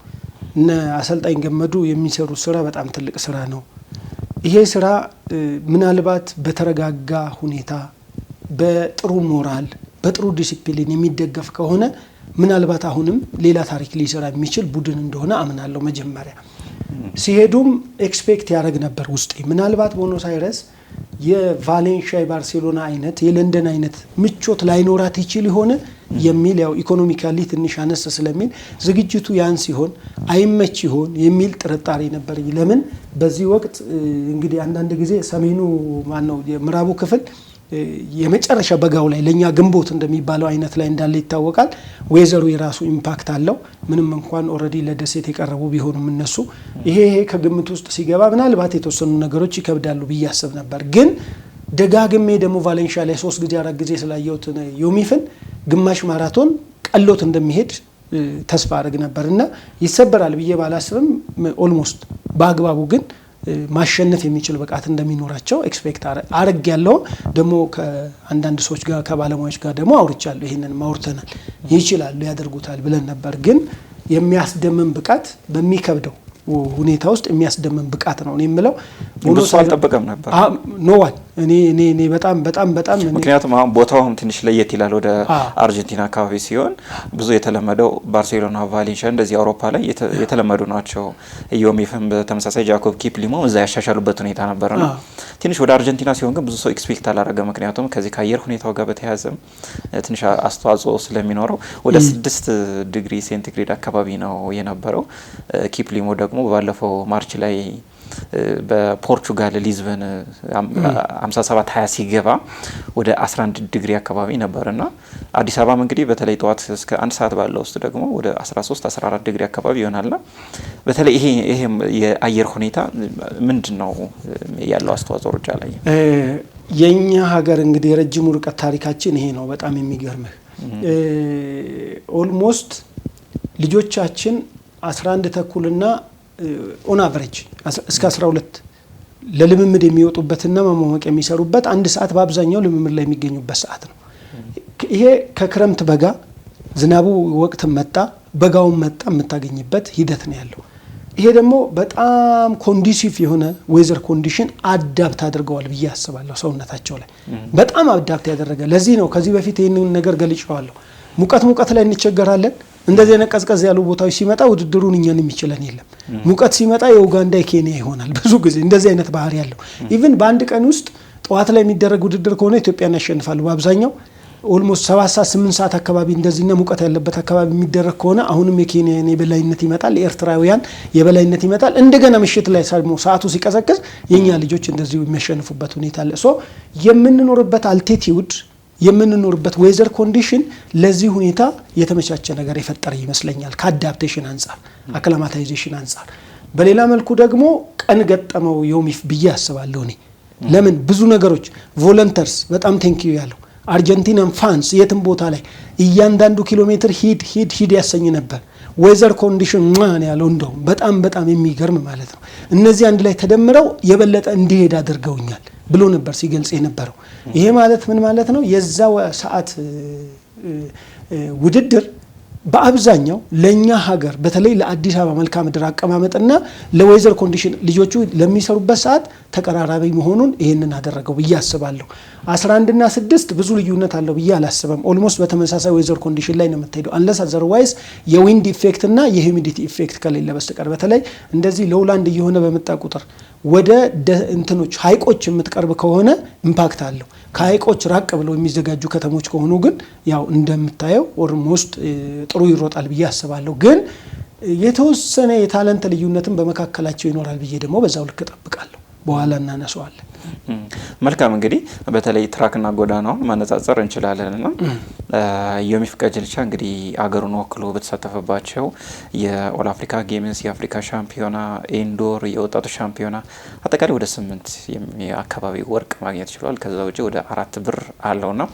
እነ አሰልጣኝ ገመዱ የሚሰሩት ስራ በጣም ትልቅ ስራ ነው። ይሄ ስራ ምናልባት በተረጋጋ ሁኔታ በጥሩ ሞራል በጥሩ ዲሲፕሊን የሚደገፍ ከሆነ ምናልባት አሁንም ሌላ ታሪክ ሊሰራ የሚችል ቡድን እንደሆነ አምናለሁ። መጀመሪያ ሲሄዱም ኤክስፔክት ያደረግ ነበር ውስጤ ምናልባት ቦኖስ አይረስ የቫሌንሺያ የባርሴሎና አይነት የለንደን አይነት ምቾት ላይኖራት ይችል ይሆን የሚል ያው ኢኮኖሚካሊ ትንሽ አነስ ስለሚል ዝግጅቱ ያን ሲሆን አይመች ይሆን የሚል ጥርጣሬ ነበር። ለምን በዚህ ወቅት እንግዲህ አንዳንድ ጊዜ ሰሜኑ ማነው የምዕራቡ ክፍል የመጨረሻ በጋው ላይ ለኛ ግንቦት እንደሚባለው አይነት ላይ እንዳለ ይታወቃል። ዌዘሩ የራሱ ኢምፓክት አለው። ምንም እንኳን ኦሬዲ ለደሴት የቀረቡ ቢሆኑም እነሱ ይሄ ከግምት ውስጥ ሲገባ ምናልባት የተወሰኑ ነገሮች ይከብዳሉ ብዬ አስብ ነበር። ግን ደጋግሜ ደግሞ ቫሌንሺያ ላይ 3 ጊዜ 4 ጊዜ ስላየሁት ዮሚፍን ግማሽ ማራቶን ቀሎት እንደሚሄድ ተስፋ አድርግ ነበርና ይሰበራል ብዬ ባላስብም ኦልሞስት በአግባቡ ግን ማሸነፍ የሚችል ብቃት እንደሚኖራቸው ኤክስፔክት አረግ ያለው ደግሞ ከአንዳንድ ሰዎች ጋር ከባለሙያዎች ጋር ደግሞ አውርቻለሁ። ይሄንን ማውርተናል ይችላሉ ያደርጉታል ብለን ነበር። ግን የሚያስደምም ብቃት በሚከብደው ሁኔታ ውስጥ የሚያስደምም ብቃት ነው የምለው። ቦኖስ አልጠበቀም ነበር ኖዋን እኔ በጣም ምክንያቱም አሁን ቦታውም ትንሽ ለየት ይላል። ወደ አርጀንቲና አካባቢ ሲሆን ብዙ የተለመደው ባርሴሎና፣ ቫሌንሺያ እንደዚህ አውሮፓ ላይ የተለመዱ ናቸው። ዮሚፍም በተመሳሳይ ጃኮብ ኪፕሊሞ እዛ ያሻሻሉበት ሁኔታ ነበርና ትንሽ ወደ አርጀንቲና ሲሆን ግን ብዙ ሰው ኤክስፔክት አላረገ። ምክንያቱም ከዚህ ከአየር ሁኔታው ጋር በተያያዘም ትንሽ አስተዋጽኦ ስለሚኖረው ወደ 6 ዲግሪ ሴንቲግሬድ አካባቢ ነው የነበረው። ኪፕሊሞ ደግሞ ባለፈው ማርች ላይ በፖርቹጋል ሊዝበን 57-20 ሲገባ ወደ 11 ዲግሪ አካባቢ ነበርና አዲስ አበባም እንግዲህ በተለይ ጠዋት እስከ 1 ሰዓት ባለው ውስጥ ደግሞ ወደ 13-14 ዲግሪ አካባቢ ይሆናልና በተለይ ይሄ የአየር ሁኔታ ምንድነው ያለው አስተዋጽኦ ሩጫ ላይ? የኛ ሀገር እንግዲህ የረጅሙ ርቀት ታሪካችን ይሄ ነው። በጣም የሚገርምህ ኦልሞስት ልጆቻችን 11 ተኩልና ኦን አቨሬጅ እስከ 12 ለልምምድ የሚወጡበትና ማሟሟቅ የሚሰሩበት 1 ሰዓት በአብዛኛው ልምምድ ላይ የሚገኙበት ሰዓት ነው። ይሄ ከክረምት በጋ ዝናቡ ወቅት መጣ በጋውን መጣ የምታገኝበት ሂደት ነው ያለው። ይሄ ደግሞ በጣም ኮንዲሲቭ የሆነ ዌዘር ኮንዲሽን አዳፕት አድርገዋል ብዬ አስባለሁ። ሰውነታቸው ላይ በጣም አዳፕት ያደረገ ለዚህ ነው ከዚህ በፊት ይሄንን ነገር ገልጬዋለሁ። ሙቀት ላይ እንቸገራለን፣ እንደዚህ ነቀዝቀዝ ያሉ ቦታዎች ሲመጣ ውድድሩን እኛን የሚችለን የለም። ሙቀት ሲመጣ የኡጋንዳ የኬንያ ይሆናል ብዙ ጊዜ እንደዚህ አይነት ባህሪ ያለው። ኢቭን በአንድ ቀን ውስጥ ጠዋት ላይ የሚደረግ ውድድር ከሆነ ኢትዮጵያን ያሸንፋሉ በአብዛኛው። ኦልሞስት 7 ሰዓት 8 ሰዓት አካባቢ እንደዚህና ሙቀት ያለበት አካባቢ የሚደረግ ከሆነ አሁንም የኬንያ የበላይነት ይመጣል፣ የኤርትራውያን የበላይነት ይመጣል። እንደገና ምሽት ላይ ሰዓቱ ሲቀዘቅዝ የኛ ልጆች እንደዚሁ የሚያሸንፉበት ሁኔታ አለ። ሶ የምንኖርበት አልቲቲዩድ የምንኖርበት ዌዘር ኮንዲሽን ለዚህ ሁኔታ የተመቻቸ ነገር የፈጠረ ይመስለኛል ከአዳፕቴሽን አንጻር አክላማታይዜሽን አንጻር። በሌላ መልኩ ደግሞ ቀን ገጠመው ዮሚፍ ብዬ አስባለሁ እኔ። ለምን ብዙ ነገሮች ቮለንተርስ በጣም ቴንኪዩ ያለው አርጀንቲናን ፋንስ የትም ቦታ ላይ እያንዳንዱ ኪሎ ሜትር ሂድ ያሰኝ ነበር። ዌዘር ኮንዲሽን ማን ያለው እንደው በጣም የሚገርም ማለት ነው። እነዚህ አንድ ላይ ተደምረው የበለጠ እንዲሄድ አድርገውኛል ብሎ ነበር ሲገልጽ የነበረው። ይሄ ማለት ምን ማለት ነው? የዛው ሰዓት ውድድር በአብዛኛው ለኛ ሀገር በተለይ ለአዲስ አበባ መልክዓ ምድር አቀማመጥና ለዌዘር ኮንዲሽን ልጆቹ ለሚሰሩበት ሰዓት ተቀራራቢ መሆኑን ይሄንን አደረገው ብዬ አስባለሁ። 11 እና 6 ብዙ ልዩነት አለው ብዬ አላስብም። ኦልሞስት በተመሳሳይ ዌዘር ኮንዲሽን ላይ ነው የምትሄደው አንለስ አዘርዋይስ የዊንድ ኢፌክት እና የሂዩሚዲቲ ኢፌክት ከሌለ በስተቀር። በተለይ እንደዚህ ሎውላንድ እየሆነ በመጣ ቁጥር ወደ እንትኖች ሀይቆች የምትቀርብ ከሆነ ኢምፓክት አለው። ከሀይቆች ራቅ ብለው የሚዘጋጁ ከተሞች ከሆኑ ግን ያው እንደምታየው ኦልሞስት ጥሩ ይሮጣል ብዬ አስባለሁ። ግን የተወሰነ የታለንት ልዩነትን በመካከላቸው ይኖራል ብዬ ደግሞ በዛው ልክ እጠብቃለሁ። በኋላ እናነሳዋለን። መልካም እንግዲህ በተለይ ትራክና ጎዳናውን ማነጻጸር እንችላለንና ዮሚፍ ቀጀልቻ እንግዲህ አገሩን ወክሎ በተሳተፈባቸው የኦል አፍሪካ ጌምስ፣ የአፍሪካ ሻምፒዮና፣ ኢንዶር የወጣቶች ሻምፒዮና አጠቃላይ ወደ 8 የአካባቢ ወርቅ ማግኘት ችሏል። ከዛ ውጪ ወደ 4 ብር አለውና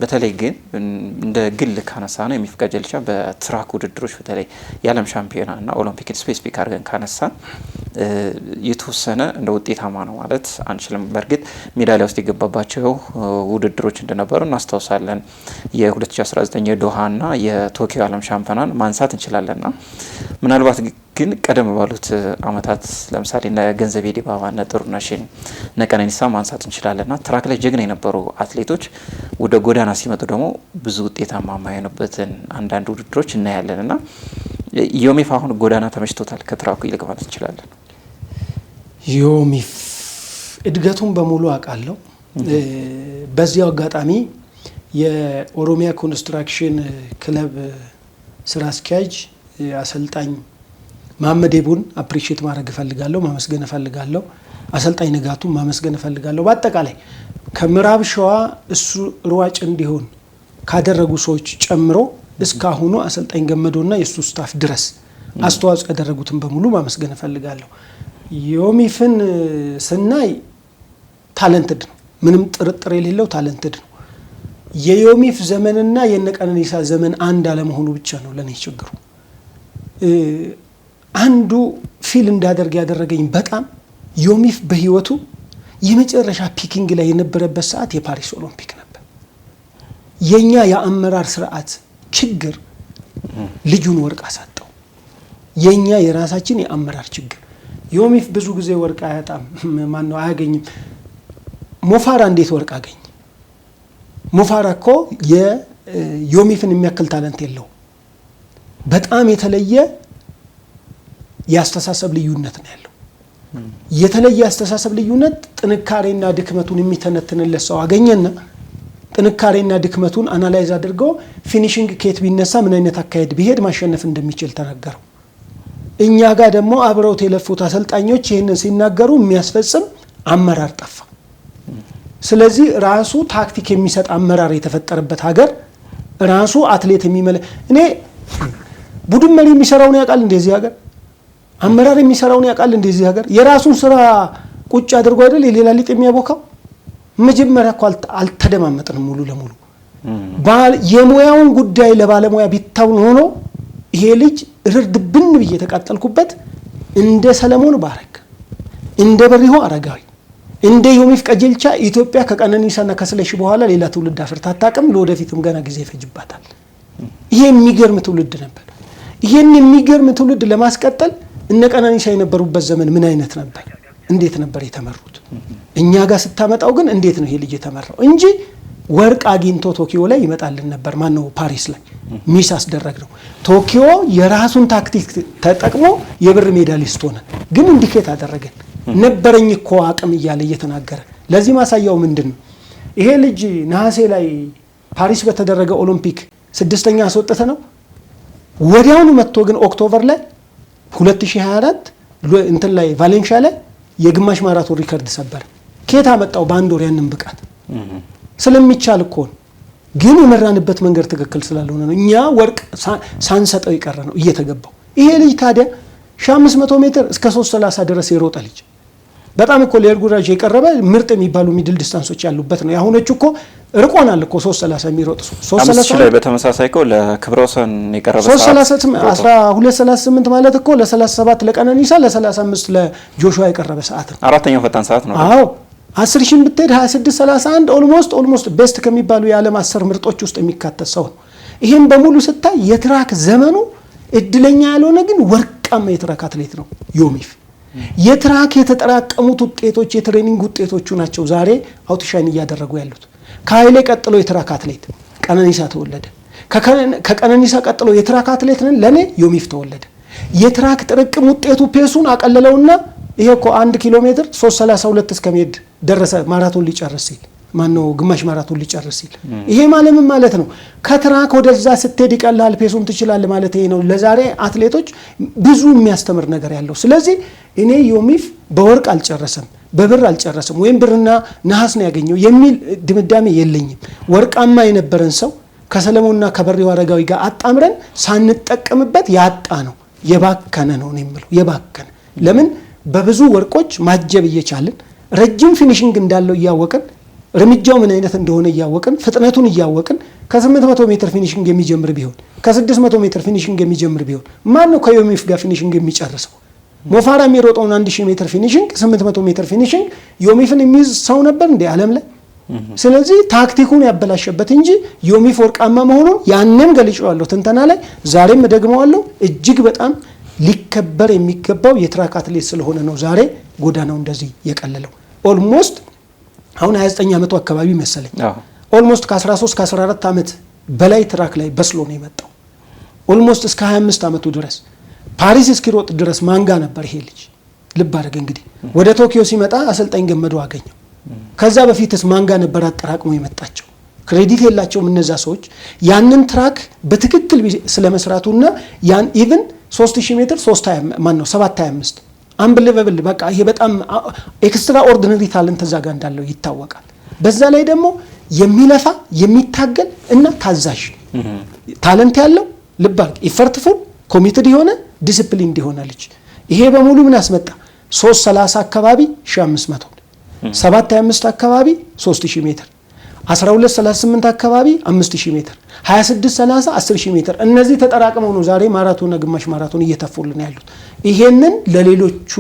በተለይ ግን እንደ ግል ካነሳ ነው ዮሚፍ ቀጀልቻ በትራክ ውድድሮች በተለይ የዓለም ሻምፒዮናና ኦሎምፒክን ስፔሲፊክ አድርገን ካነሳን የተወሰነ እንደ ውጤታማ ነው ማለት አንችልም። በእርግጥ ሜዳሊያ ውስጥ የገባባቸው ውድድሮች እንደነበሩ እናስታውሳለን። የ2019 የዶሃና የቶኪዮ ዓለም ሻምፒዮናን ማንሳት እንችላለንና ምናልባት ግን ቀደም ባሉት አመታት ለምሳሌ እነ ገንዘቤ ዲባባ፣ እነ ጥሩነሽን፣ እነ ቀነኒሳ ማንሳት እንችላለንና ትራክ ላይ ጀግና የነበሩ አትሌቶች ወደ ጎዳና ሲመጡ ደግሞ ብዙ ውጤታማ የማይሆኑበትን አንዳንድ ውድድሮች እናያለንና ዮሚፍ አሁን ጎዳና ተመችቶታል ከትራኩ ይልቅ ማለት እንችላለን። ዮሚፍ እድገቱን በሙሉ አውቃለሁ። በዚያው አጋጣሚ የኦሮሚያ ኮንስትራክሽን ክለብ ስራ አስኪያጅ አሰልጣኝ መሐመድ ኤቡን አፕሪሺየት ማድረግ እፈልጋለሁ፣ ማመስገን እፈልጋለሁ። አሰልጣኝ ንጋቱን ማመስገን እፈልጋለሁ። በአጠቃላይ ከምዕራብ ሸዋ እሱ ሯጭ እንዲሆን ካደረጉ ሰዎች ጨምሮ እስካሁኑ አሰልጣኝ ገመዶና የሱ ስታፍ ድረስ አስተዋጽኦ ያደረጉትን በሙሉ ማመስገን እፈልጋለሁ። ዮሚፍን ስናይ ታለንትድ ነው፣ ምንም ጥርጥር የሌለው ታለንትድ ነው። የዮሚፍ ዘመንና የነቀነኒሳ ዘመን አንድ አለመሆኑ ብቻ ነው ለኔ ችግሩ። አንዱ ፊል እንዳደርግ ያደረገኝ በጣም ዮሚፍ በህይወቱ የመጨረሻ ፒኪንግ ላይ የነበረበት ሰዓት የፓሪስ ኦሎምፒክ ነበር። የኛ የአመራር ስርዓት ችግር ልጁን ወርቅ አሳጣው። የኛ የራሳችን የአመራር ችግር። ዮሚፍ ብዙ ጊዜ ወርቅ አያጣም፣ ማነው አያገኝም። ሞፋራ እንዴት ወርቅ አገኝ? ሞፋራ እኮ የዮሚፍን የሚያክል ታለንት የለው። በጣም የተለየ የአስተሳሰብ ልዩነት ነው ያለው። የተለየ አስተሳሰብ ልዩነት ጥንካሬና ድክመቱን የሚተነትንለት ሰው አገኘና ጥንካሬና ድክመቱን አናላይዝ አድርገው ፊኒሺንግ ኬት ቢነሳ ምን አይነት አካሄድ ቢሄድ ማሸነፍ እንደሚችል ተናገረው። እኛ ጋር ደግሞ አብረውት የለፉት አሰልጣኞች ይህንን ሲናገሩ የሚያስፈጽም አመራር ጠፋ። ስለዚህ ራሱ ታክቲክ የሚሰጥ አመራር የተፈጠረበት ሀገር ራሱ አትሌት እኔ ቡድን መሪ የሚሰራውን ያውቃል እንደዚህ ሀገር፣ አመራር የሚሰራውን ያውቃል እንደዚህ ሀገር። የራሱን ስራ ቁጭ አድርጎ አይደል የሌላ ሊጥ የሚያቦካው። መጀመሪያ እኮ አልተደማመጥንም ሙሉ ለሙሉ። የሙያውን ጉዳይ ለባለሙያ ቢታው ሆኖ ይሄ ልጅ ርድብን ብዬ ተቃጠልኩበት። እንደ ሰለሞን ባረክ፣ እንደ በሪሁ አረጋዊ፣ እንደ ዮሚፍ ቀጀልቻ ኢትዮጵያ ከቀነኒሳና ከስለሽ በኋላ ሌላ ትውልድ አፍርታ አታውቅም። ለወደፊትም ገና ጊዜ ይፈጅባታል። ይሄ የሚገርም ትውልድ ነበር። ይሄን የሚገርም ትውልድ ለማስቀጠል እነ ቀነኒሳ የነበሩበት ዘመን ምን አይነት ነበር? እንዴት ነበር የተመሩት? እኛ ጋር ስታመጣው ግን እንዴት ነው ይሄ ልጅ የተመራው እንጂ ወርቅ አግኝቶ ቶኪዮ ላይ ይመጣልን ነበር። ማን ነው ፓሪስ ላይ ሚስ አስደረግ ነው። ቶኪዮ የራሱን ታክቲክ ተጠቅሞ የብር ሜዳሊስት ሆነ። ግን ኢንዲኬት አደረገን ነበረኝ እኮ አቅም እያለ እየተናገረ። ለዚህ ማሳያው ምንድነው? ይሄ ልጅ ነሐሴ ላይ ፓሪስ በተደረገ ኦሎምፒክ 6ኛ አስወጥተ ነው። ወዲያውኑ መጥቶ ግን ኦክቶበር ላይ 2024 እንትን ላይ ቫሌንሺያ ላይ የግማሽ ማራቶን ሪከርድ ሰበር። ከየት አመጣው? በአንድ ወር ያንን ብቃት ስለሚቻል እኮ ነው። ግን የመራንበት መንገድ ትክክል ስላልሆነ ነው እኛ ወርቅ ሳንሰጠው የቀረ ነው እየተገባው። ይሄ ልጅ ታዲያ 1500 ሜትር እስከ 3:30 ድረስ የሮጠ ልጅ በጣም እኮ ለኤርጉራጅ የቀረበ ምርጥ የሚባሉ ሚድል ዲስታንሶች ያሉበት ነው። ያሁኖቹ እኮ ርቆናል እኮ 3:30 የሚሮጥ 3:30 ላይ በተመሳሳይ እኮ ለክብረ ወሰን የቀረበ ሰዓት 12:38 ማለት እኮ ለ37 ለቀነኒሳ ለ35 ለጆሹዋ የቀረበ ሰዓት ነው። አራተኛው ፈጣን ሰዓት ነው። አዎ 10,000 ብትሄድ 26:31 ኦልሞስት ቤስት ከሚባሉ የዓለም 10 ምርጦች ውስጥ የሚካተት ሰው ነው። ይሄን በሙሉ ስታይ የትራክ ዘመኑ እድለኛ ያልሆነ ግን ወርቃማ የትራክ አትሌት ነው ዮሚፍ። የትራክ የተጠራቀሙት ውጤቶች የትሬኒንግ ውጤቶቹ ናቸው ዛሬ አውትሻይን እያደረጉ ያሉት። ከኃይሌ ቀጥሎ የትራክ አትሌት ቀነኒሳ ተወለደ። ከቀነኒሳ ቀጥሎ የትራክ አትሌት ነን ለኔ ዮሚፍ ተወለደ። የትራክ ጥርቅም ውጤቱ ፔሱን አቀለለውና ይሄ እኮ 1 ኪሎ ሜትር 3:32 እስከሚሄድ ደረሰ። ማራቶን ሊጨርስ ሲል ማነው ግማሽ ማራቶን ሊጨርስ ሲል ይሄ ማለት ነው ከትራክ ወደዛ ስትሄድ ይቀላል ፔሱን ትችላል ማለት ይሄ ነው። ለዛሬ አትሌቶች ብዙ የሚያስተምር ነገር ያለው። ስለዚህ እኔ ዮሚፍ በወርቅ አልጨረሰም በብር አልጨረሰም ወይም ብርና ነሐስ ነው ያገኘው የሚል ድምዳሜ የለኝም። ወርቃማ የነበረን ሰው ከሰለሞንና ከበሬው አረጋዊ ጋር አጣምረን ሳንጠቀምበት ያጣ ነው የባከነ ነው የምለው የባከነ። ለምን በብዙ ወርቆች ማጀብ እየቻልን ረጅም ፊኒሺንግ እንዳለው እያወቅን እርምጃው ምን አይነት እንደሆነ እያወቅን ፍጥነቱን እያወቅን ከ800 ሜትር ፊኒሺንግ የሚጀምር ቢሆን ከ600 ሜትር ፊኒሺንግ የሚጀምር ቢሆን ማን ነው ከዮሚፍ ጋር ፊኒሺንግ የሚጨርሰው? ሞፋራ የሚሮጠውን 1000 ሜትር ፊኒሺንግ 800 ሜትር ፊኒሺንግ ዮሚፍን የሚይዝ ሰው ነበር እንዴ ዓለም ላይ? ስለዚህ ታክቲኩን ያበላሸበት እንጂ ዮሚፍ ወርቃማ መሆኑን ያንንም ገልጬዋለሁ ትንተና ላይ ዛሬም ደግመዋለሁ። እጅግ በጣም ሊከበር የሚገባው የትራክ አትሌት ስለሆነ ነው ዛሬ ጎዳናው እንደዚህ የቀለለው። ኦልሞስት አሁን 29 ዓመቱ አካባቢ መሰለኝ ኦልሞስት ከ13 ከ14 ዓመት በላይ ትራክ ላይ በስሎ ነው የመጣው። ኦልሞስት እስከ 25 ዓመቱ ድረስ ፓሪስ እስኪሮጥ ድረስ ማንጋ ነበር ይሄ ልጅ። ልብ አድርግ እንግዲህ ወደ ቶኪዮ ሲመጣ አሰልጣኝ ገመዱ አገኘው። ከዛ በፊትስ ማንጋ ነበር አጠራቅሞ የመጣቸው። ክሬዲት የላቸውም እነዛ ሰዎች ያንን ትራክ በትክክል ስለመስራቱና ያን ኢቭን 3000 ሜትር 7:25 አንብሊቨብል በቃ ይሄ በጣም ኤክስትራ ኦርዲነሪ ታለንት እዛ ጋር እንዳለው ይታወቃል። በዛ ላይ ደግሞ የሚለፋ የሚታገል እና ታዛዥ ታለንት ያለው ልብ አድርግ ኢፈርትፉል ኮሚትድ የሆነ ዲሲፕሊን የሆነ ልጅ። ይሄ በሙሉ ምን ያስመጣ 3:30 አካባቢ 1500 7:25 አካባቢ 3000 ሜትር 12:38 አካባቢ 5000 ሜትር 26:30 10000 ሜትር እነዚህ ተጠራቅመው ነው ዛሬ ማራቶንና ግማሽ ማራቶን እየተፉልን ያሉት። ይሄንን ለሌሎቹ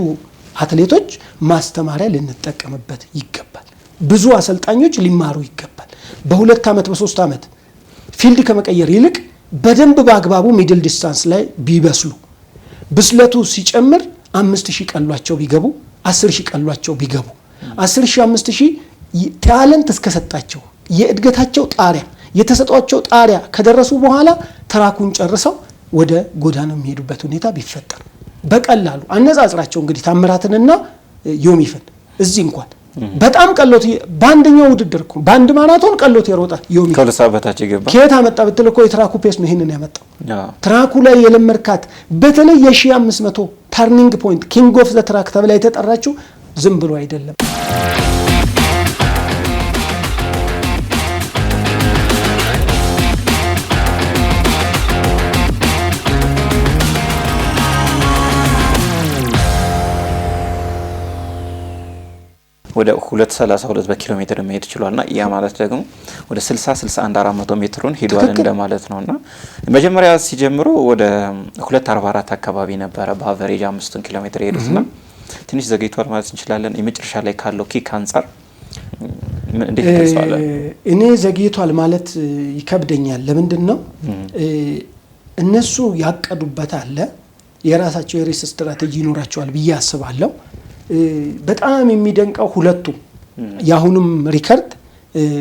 አትሌቶች ማስተማሪያ ልንጠቀምበት ይገባል። ብዙ አሰልጣኞች ሊማሩ ይገባል። በ2 ዓመት በ3 ዓመት ፊልድ ከመቀየር ይልቅ በደንብ በአግባቡ ሚድል ዲስታንስ ላይ ቢበስሉ ብስለቱ ሲጨምር 5000 ቀሏቸው ቢገቡ 10000 ቀሏቸው ቢገቡ 10000 5000 ታለንት እስከሰጣቸው የእድገታቸው ጣሪያ የተሰጧቸው ጣሪያ ከደረሱ በኋላ ትራኩን ጨርሰው ወደ ጎዳናው የሚሄዱበት ሁኔታ ቢፈጠር በቀላሉ አነጻጽራቸው እንግዲህ ታምራትንና ዮሚፍን እዚህ እንኳን በጣም ቀሎት በአንደኛው ውድድር እኮ በአንድ ማራቶን ቀሎት የሮጣ ዮሚፍ ከልሳበታች ይገባ ከየት አመጣ ብትል እኮ የትራኩ ፔስ ነው ይሄንን ያመጣው። ትራኩ ላይ የለመርካት በተለይ የ1500 ተርኒንግ ፖይንት ኪንግ ኦፍ ዘ ትራክ ተብላ የተጠራችው ዝም ብሎ አይደለም። ወደ 2:32 በኪሎ ሜትር መሄድ ይችላልና ያ ማለት ደግሞ ወደ 60-61 400 ሜትሩን ሄዷል እንደማለት ነውና መጀመሪያ ሲጀምሩ ወደ 2:44 አካባቢ ነበረ በአቨሬጅ 5 ኪሎ ሜትር ሄዱትና ትንሽ ዘግይቷል ማለት እንችላለን። የመጨረሻ ላይ ካለው ኪክ አንፃር እንዴት ተሰዋለ? እኔ ዘግይቷል ማለት ይከብደኛል። ለምንድን ነው እነሱ ያቀዱበት አለ የራሳቸው የሬስ ስትራቴጂ ይኖራቸዋል ብዬ አስባለሁ። በጣም የሚደንቀው ሁለቱ ያሁንም ሪከርድ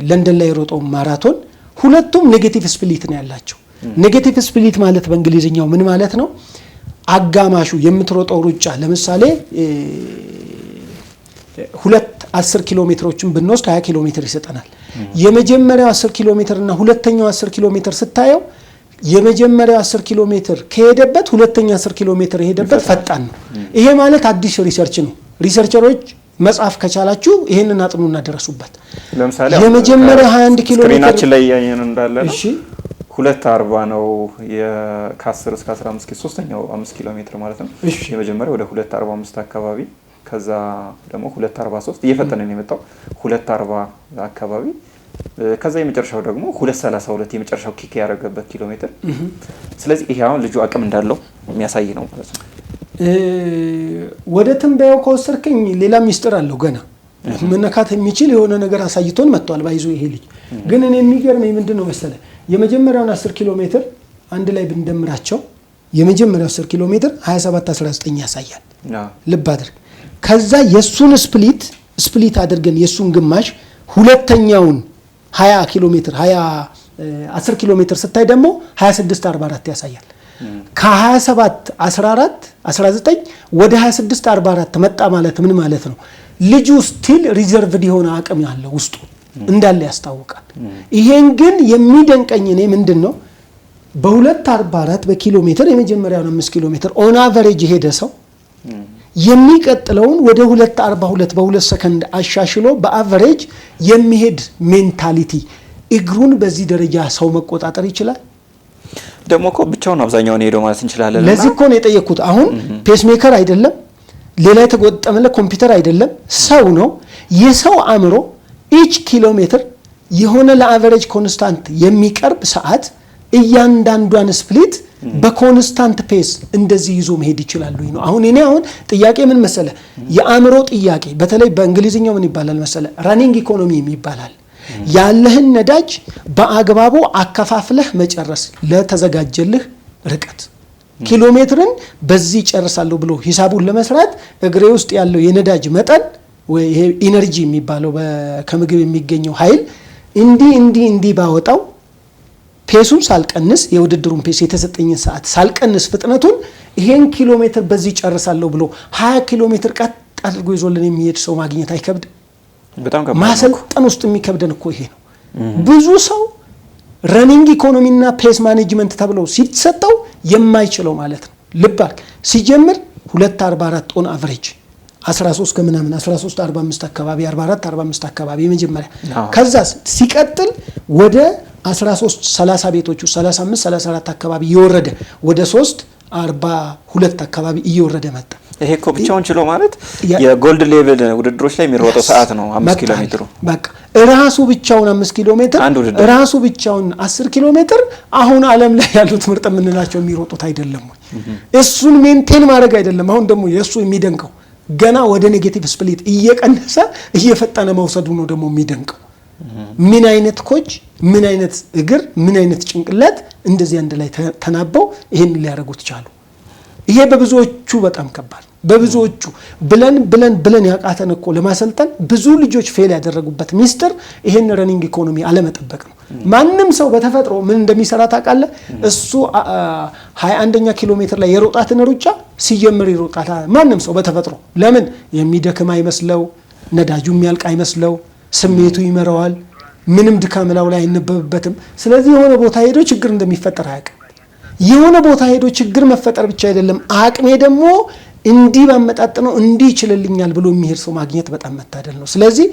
ለንደን ላይ የሮጠው ማራቶን ሁለቱም ኔጌቲቭ ስፕሊት ነው ያላቸው። ኔጌቲቭ ስፕሊት ማለት በእንግሊዝኛው ምን ማለት ነው? አጋማሹ የምትሮጠው ሩጫ ለምሳሌ 10 ኪሎ ሜትሮችን ብንወስድ 20 ኪሎ ሜትር ይሰጠናል። የመጀመሪያው 10 ኪሎ ሜትር እና ሁለተኛው 10 ኪሎ ሜትር ስታየው የመጀመሪያው 10 ኪሎ ሜትር ከሄደበት ሁለተኛው 10 ኪሎ ሜትር የሄደበት ፈጣን ነው። ይሄ ማለት አዲስ ሪሰርች ነው። ሪሰርቸሮች መጻፍ ከቻላችሁ ይሄንን አጥኑና ደረሱበት። ለምሳሌ የመጀመሪያ 21 ኪሎ ሜትር ስክሪናችን ላይ ያየን እንዳለ ነው። እሺ 2:40 ነው ከ10 እስከ 15 ሶስተኛው 5 ኪሎ ሜትር ማለት ነው። የመጀመሪያው ወደ 2:45 አካባቢ ከዛ ደግሞ 2:43 እየፈጠነ ነው የመጣው 2:40 አካባቢ ከዛ የመጨረሻው ደግሞ 2:32 የመጨረሻው ኪክ ያደረገበት ኪሎ ሜትር። ስለዚህ ይሄ አሁን ልጁ አቅም እንዳለው የሚያሳይ ነው ማለት ነው። ወደ ትንበያው ከወሰድከኝ ሌላ ሚስጥር አለው ገና መነካት የሚችል የሆነ ነገር አሳይቶን መጥቷል። ባይዞ ይሄ ልጅ ግን እኔ የሚገርመኝ ምንድነው መሰለ የመጀመሪያውን 10 ኪሎ ሜትር አንድ ላይ ብንደምራቸው የመጀመሪያው 10 ኪሎ ሜትር 27:19 ያሳያል። ልብ አድርግ። ከዛ የሱን ስፕሊት አድርገን የሱን ግማሽ ሁለተኛውን 20 ኪሎ ሜትር 10 ኪሎ ሜትር ስታይ ደግሞ 26:44 ያሳያል። ከ27:19 ወደ 26:44 መጣ ማለት ምን ማለት ነው? ልጁ ስቲል ሪዘርቭድ የሆነ አቅም ያለው ውስጡ እንዳለ ያስታውቃል። ይሄን ግን የሚደንቀኝ እኔ ምንድነው በ2:44 በኪሎ ሜትር የመጀመሪያውን 5 ኪሎ ሜትር ኦን አቨሬጅ ሄደ ሰው የሚቀጥለውን ወደ 2:42 በ2 ሰከንድ አሻሽሎ በአቨሬጅ የሚሄድ ሜንታሊቲ እግሩን በዚህ ደረጃ ሰው መቆጣጠር ይችላል? ደግሞ እኮ ብቻውን አብዛኛውን ሄዶ ማለት እንችላለን። ለዚህ እኮ ነው የጠየኩት። አሁን ፔስ ሜከር አይደለም፣ ሌላ የተገጠመለት ኮምፒውተር አይደለም፣ ሰው ነው። የሰው አእምሮ ኢች ኪሎ ሜትር የሆነ ለአቨሬጅ ኮንስታንት የሚቀርብ ሰዓት እያንዳንዷን ስፕሊት በኮንስታንት ፔስ እንደዚህ ይዞ መሄድ ይችላል ወይ ነው። አሁን ጥያቄ ምን መሰለ የአእምሮ ጥያቄ በተለይ በእንግሊዝኛው ምን ይባላል መሰለ ራኒንግ ኢኮኖሚ ይባላል። ያለህን ነዳጅ በአግባቡ አከፋፍለህ መጨረስ ለተዘጋጀልህ ርቀት ኪሎ ሜትርን በዚህ ጨርሳለሁ ብሎ ሂሳቡን ለመስራት እግሬ ውስጥ ያለው የነዳጅ መጠን ወይ ይሄ ኢነርጂ የሚባለው ከምግብ የሚገኘው ኃይል እንዲህ ባወጣው ፔሱን ሳልቀንስ የውድድሩን ፔስ የተሰጠኝን ሰዓት ሳልቀንስ ፍጥነቱን ይሄን ኪሎ ሜትር በዚህ ጨርሳለሁ ብሎ 20 ኪሎ ሜትር ቀጥ አድርጎ ይዞልን የሚሄድ ሰው ማግኘት አይከብድም? በጣም ከባድ ነው። ማሰልጠን ውስጥ የሚከብደን እኮ ይሄ ነው። ብዙ ሰው ረኒንግ ኢኮኖሚና ፔስ ማኔጅመንት ተብለው ሲሰጠው የማይችለው ማለት ነው። ልብ አድርግ ሲጀምር 2:44 ኦን አቨሬጅ 13 ከምናምን 13:45 አካባቢ 44:45 አካባቢ የመጀመሪያ ከዛ ሲቀጥል ወደ 13:30 ቤቶቹ 35:34 አካባቢ እየወረደ ወደ 3:42 አካባቢ እየወረደ መጣ። ይሄ እኮ ብቻውን ችሎ ማለት የጎልድ ሌቭል ውድድሮች ላይ የሚሮጠው ሰዓት ነው 5 ኪሎ ሜትሩ። በቃ ራሱ ብቻውን 5 ኪሎ ሜትር ራሱ ብቻውን 10 ኪሎ ሜትር አሁን ዓለም ላይ ያሉት ምርጥ የምንላቸው የሚሮጡት አይደለም ወይ? እሱን ሜንቴን ማድረግ አይደለም። አሁን ደግሞ የሱ የሚደንቀው ገና ወደ ኔጌቲቭ ስፕሊት እየቀነሰ እየፈጠነ መውሰዱ ነው ደግሞ የሚደንቀው። ምን አይነት ኮች፣ ምን አይነት እግር፣ ምን አይነት ጭንቅላት እንደዚህ አንድ ላይ ተናበው ይሄን ሊያደርጉት ቻሉ? ይሄ በብዙዎቹ በጣም ከባድ በብዙዎቹ ብለን ያቃተን እኮ ለማሰልጠን ብዙ ልጆች ፌል ያደረጉበት ሚስጥር ይሄን ረኒንግ ኢኮኖሚ አለመጠበቅ ነው። ማንም ሰው በተፈጥሮ ምን እንደሚሰራ ታውቃለህ? እሱ 21ኛ ኪሎ ሜትር ላይ የሮጣትን ሩጫ ሲጀምር ይሮጣታል። ማንም ሰው በተፈጥሮ ለምን የሚደክም አይመስለው፣ ነዳጁ የሚያልቅ አይመስለው፣ ስሜቱ ይመራዋል፣ ምንም ድካም ላው ላይ አይነበብበትም። ስለዚህ የሆነ ቦታ ሄዶ ችግር እንደሚፈጠር አያውቅም። የሆነ ቦታ ሄዶ ችግር መፈጠር ብቻ አይደለም አቅሜ ደግሞ እንዲህ ባመጣጥነው እንዲህ ይችልልኛል ብሎ የሚሄድ ሰው ማግኘት በጣም መታደል ነው። ስለዚህ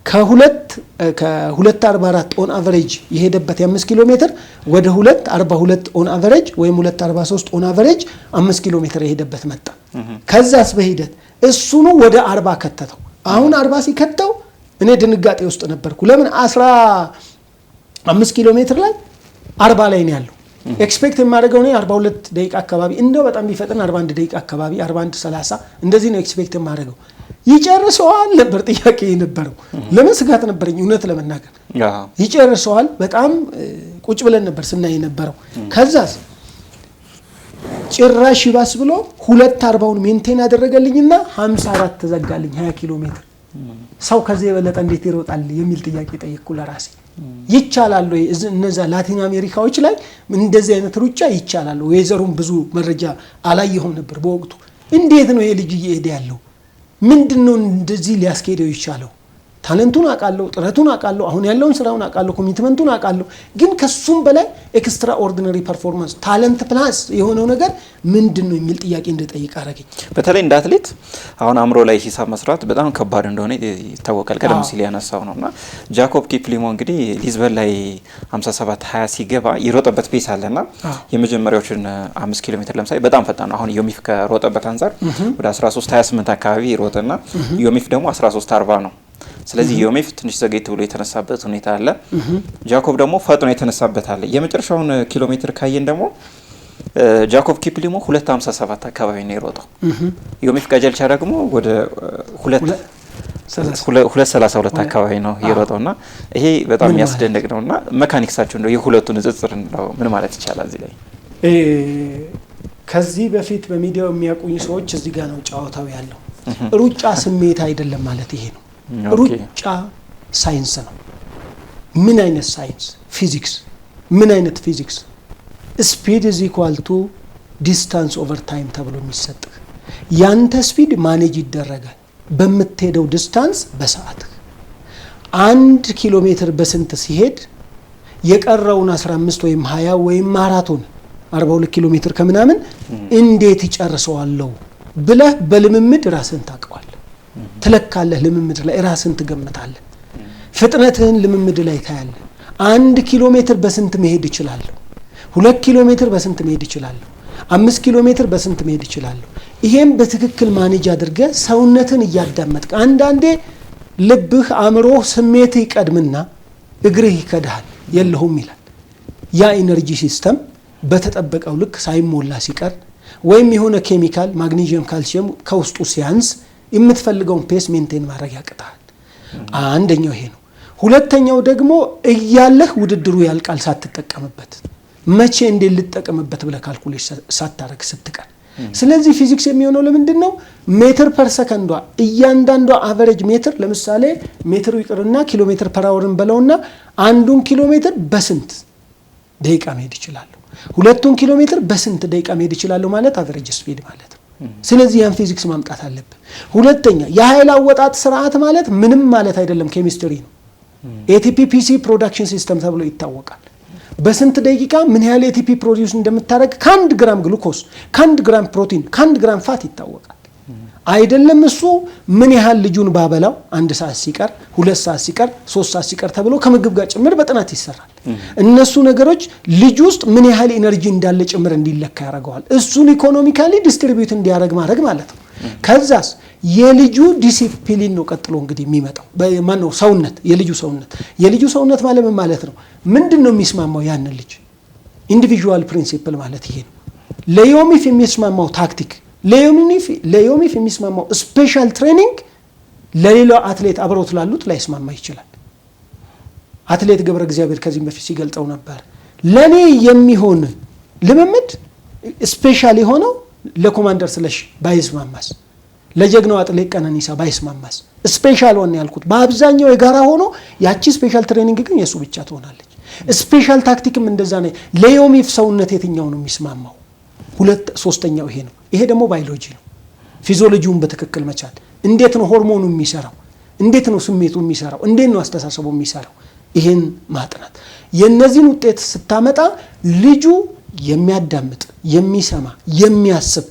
ከ2:44 ኦን አቨሬጅ የሄደበት የ5 ኪሎ ሜትር ወደ 2:42 ኦን አቨሬጅ ወይም 2:43 ኦን አቨሬጅ 5 ኪሎ ሜትር የሄደበት መጣ። ከዛስ በሂደት እሱኑ ወደ 40 ከተተው። አሁን 40 ሲከተው እኔ ድንጋጤ ውስጥ ነበርኩ። ለምን 15 ኪሎ ሜትር ላይ 40 ላይ ነው ያለው። ኤክስፔክት የማደርገው ነው 42 ደቂቃ አካባቢ እንደው በጣም ቢፈጥን 41 ደቂቃ አካባቢ 41:30 እንደዚህ ነው ኤክስፔክት የማደርገው። ይጨርሰዋል ነበር ጥያቄ የነበረው። ለምን ስጋት ነበረኝ እውነት ለመናገር። ይጨርሰዋል በጣም ቁጭ ብለን ነበር ስናይ የነበረው። ከዛስ ጭራሽ ይባስ ብሎ 2:40ውን ሜንቴን ያደረገልኝና 54 ተዘጋልኝ 20 ኪሎ ሜትር ሰው ከዚህ የበለጠ እንዴት ይሮጣል የሚል ጥያቄ ጠየቅኩ ለራሴ። ይቻላል ወይ እነዛ ላቲን አሜሪካዎች ላይ እንደዚህ አይነት ሩጫ ይቻላል ወይ? ወይዘሩም ብዙ መረጃ አላየሁም ነበር በወቅቱ። እንዴት ነው ይሄ ልጅ እየሄደ ያለው? ምንድነው እንደዚህ ሊያስኬደው ይቻለው? ታለንቱን አቃለው፣ ጥረቱን አቃለው፣ አሁን ያለውን ስራውን አቃለው፣ ኮሚትመንቱን አቃለው። ግን ከሱም በላይ ኤክስትራ ኦርዲነሪ ፐርፎርማንስ ታለንት ፕላስ የሆነው ነገር ምንድነው የሚል ጥያቄ እንደጠይቅ አረገኝ። በተለይ እንደ አትሌት አሁን አእምሮ ላይ ሂሳብ መስራት በጣም ከባድ እንደሆነ ይታወቃል። ቀደም ሲል ያነሳው ነውና ጃኮብ ኪፕሊሞ እንግዲህ ሊዝበን ላይ 57:20 ሲገባ ይሮጠበት ፔስ አለና የመጀመሪያዎችን 5 ኪሎ ሜትር ለምሳሌ በጣም ፈጣን ነው። አሁን ዮሚፍ ከሮጠበት አንፃር ወደ 13:28 አካባቢ ይሮጥና ዮሚፍ ደግሞ 13:40 ነው። ስለዚህ ዮሚፍ ትንሽ ዘገይት ብሎ የተነሳበት ሁኔታ አለ። ጃኮብ ደግሞ ፈጥኖ የተነሳበት አለ። የመጨረሻውን ኪሎ ሜትር ካየን ደግሞ ጃኮብ ኪፕሊሞ 2:57 አካባቢ ነው የሮጠው። ዮሚፍ ቀጀልቻ ደግሞ ወደ 2:32 አካባቢ ነው የሮጠውና ይሄ በጣም የሚያስደንቅ ነውና መካኒክሳቸው እንደው የሁለቱ ንጽጽር ነው ምን ማለት ይቻላል እዚህ ላይ? ከዚህ በፊት በሚዲያው የሚያውቁኝ ሰዎች እዚህ ጋር ነው ጨዋታው ያለው። ሩጫ ስሜት አይደለም ማለት ይሄ ነው። ሩጫ ሳይንስ ነው። ምን አይነት ሳይንስ? ፊዚክስ። ምን አይነት ፊዚክስ? ስፒድ ኢዝ ኢኳል ቱ ዲስታንስ ኦቨር ታይም ተብሎ የሚሰጥህ ያንተ ስፒድ ማኔጅ ይደረጋል በምትሄደው ዲስታንስ በሰዓት። 1 ኪሎ ሜትር በስንት ሲሄድ የቀረውን 15 ወይም 20 ወይም ማራቶን 42 ኪሎ ሜትር ከምናምን እንዴት ይጨርሰዋለሁ ብለህ በልምምድ ራስህን ታውቀዋለህ። ትለካለህ፣ ልምምድ ላይ ራስህን ትገምታለህ፣ ፍጥነትህን ልምምድ ላይ ታያለህ። 1 ኪሎ ሜትር በስንት መሄድ እችላለሁ፣ 2 ኪሎ ሜትር በስንት መሄድ እችላለሁ፣ 5 ኪሎ ሜትር በስንት መሄድ እችላለሁ። ይሄም በትክክል ማኔጅ አድርገህ ሰውነትን እያዳመጥክ አንዳንዴ ልብህ፣ አእምሮህ፣ ስሜትህ ይቀድምና እግርህ ይከዳሃል የለሁም ይላል። ያ ኢነርጂ ሲስተም በተጠበቀው ልክ ሳይሞላ ሲቀር ወይም የሆነ ኬሚካል ማግኒዥየም፣ ካልሲየም ከውስጡ ሲያንስ የምትፈልገውን ፔስ ሜንቴን ማድረግ ያቅታል። አንደኛው ይሄ ነው። ሁለተኛው ደግሞ እያለህ ውድድሩ ያልቃል ሳትጠቀምበት። መቼ እንዴት ልጠቀምበት ብለህ ካልኩሌት ሳታረግ ስትቀር። ስለዚህ ፊዚክስ የሚሆነው ለምንድን ነው? ሜትር ፐር ሰከንዷ እያንዳንዷ አቨሬጅ ሜትር፣ ለምሳሌ ሜትሩ ይቅርና ኪሎ ሜትር ፐር አወርን በለውና 1 ኪሎ ሜትር በስንት ደቂቃ መሄድ ይችላል፣ 2 ኪሎ ሜትር በስንት ደቂቃ መሄድ ይችላል ማለት አቨሬጅ ስፒድ ማለት ነው። ስለዚህ ያን ፊዚክስ ማምጣት አለብህ። ሁለተኛ የኃይል አወጣጥ ስርዓት ማለት ምንም ማለት አይደለም፣ ኬሚስትሪ ነው። ኤቲፒ ፒሲ ፕሮዳክሽን ሲስተም ተብሎ ይታወቃል። በስንት ደቂቃ ምን ያህል ኤቲፒ ፕሮዲዩስ እንደምታደርግ ከ1 ግራም ግሉኮስ፣ ከ1 ግራም ፕሮቲን፣ ከ1 ግራም ፋት ይታወቃል። አይደለም እሱ ምን ያህል ልጁን ባበላው 1 ሰዓት ሲቀር፣ 2 ሰዓት ሲቀር፣ 3 ሰዓት ሲቀር ተብሎ ከምግብ ጋር ጭምር በጥናት ይሰራል። እነሱ ነገሮች ልጅ ውስጥ ምን ያህል ኢነርጂ እንዳለ ጭምር እንዲለካ ያደርገዋል። እሱን ኢኮኖሚካሊ ዲስትሪቢዩት እንዲያደርግ ማድረግ ማለት ነው። ከዛስ የልጁ ዲሲፕሊን ነው ቀጥሎ እንግዲህ የሚመጣው። ማነው? ሰውነት፣ የልጁ ሰውነት ማለት ምን ማለት ነው? ምንድነው የሚስማማው ያን ልጅ? ኢንዲቪጁዋል ፕሪንሲፕል ማለት ይሄ ነው። ለዮሚፍ የሚስማማው ታክቲክ፣ ለዮሚፍ የሚስማማው ስፔሻል ትሬኒንግ ለሌላው አትሌት አብረውት ላሉት ላይስማማ ይችላል። አትሌት ገብረ እግዚአብሔር ከዚህም በፊት ሲገልጸው ነበር። ለኔ የሚሆን ልምምድ ስፔሻል የሆነው ለኮማንደር ስለሽ ባይስማማስ፣ ለጀግናው አትሌት ቀነኒሳ ባይስማማስ፣ ስፔሻል ሆነ ያልኩት በአብዛኛው የጋራ ሆኖ ያቺ ስፔሻል ትሬኒንግ ግን የሱ ብቻ ትሆናለች። ስፔሻል ታክቲክም እንደዛ ነው። ለዮሚፍ ሰውነት የትኛው ነው የሚስማማው? ሶስተኛው ይሄ ነው። ይሄ ደግሞ ባዮሎጂ ነው። ፊዚዮሎጂውን በትክክል መቻል። እንዴት ነው ሆርሞኑ የሚሰራው? እንዴት ነው ስሜቱ የሚሰራው? እንዴት ነው አስተሳሰቡ የሚሰራው? ይሄን ማጥናት። የነዚህን ውጤት ስታመጣ ልጁ የሚያዳምጥ፣ የሚሰማ፣ የሚያስብ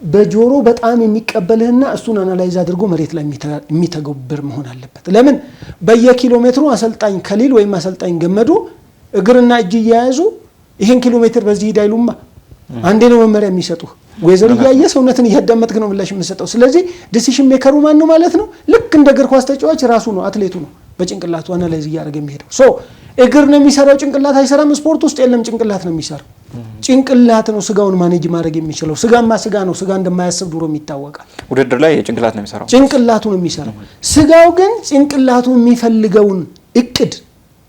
በጆሮ በጣም የሚቀበልህና እሱን አናላይዝ አድርጎ መሬት ላይ የሚተገብር መሆን አለበት። ለምን በየኪሎ ሜትሩ አሰልጣኝ ከሊል ወይም አሰልጣኝ ገመዱ እግርና እጅ እያያዙ ይሄን ኪሎ ሜትር በዚህ ሂድ አይሉማ። አንዴ ነው መመሪያ የሚሰጡህ። ወይዘር እያየ ሰውነትን እያዳመጥክ ነው ምላሽ የምትሰጠው። ስለዚህ ዲሲሽን ሜከሩ ማን ነው ማለት ነው? ልክ እንደ እግር ኳስ ተጫዋች ራሱ ነው፣ አትሌቱ ነው። በጭንቅላቱ አናላይዝ እያደረገ የሚሄደው እግር ነው የሚሰራው፣ ጭንቅላት አይሰራም። ስፖርት ውስጥ የለም ጭንቅላት ነው የሚሰራው። ጭንቅላት ነው ስጋውን ማኔጅ ማድረግ የሚችለው። ስጋማ ስጋ ነው፣ ስጋ እንደማያስብ ድሮም ይታወቃል። ውድድር ላይ ጭንቅላት ነው የሚሰራው፣ ጭንቅላቱ ነው የሚሰራው። ስጋው ግን ጭንቅላቱ የሚፈልገውን እቅድ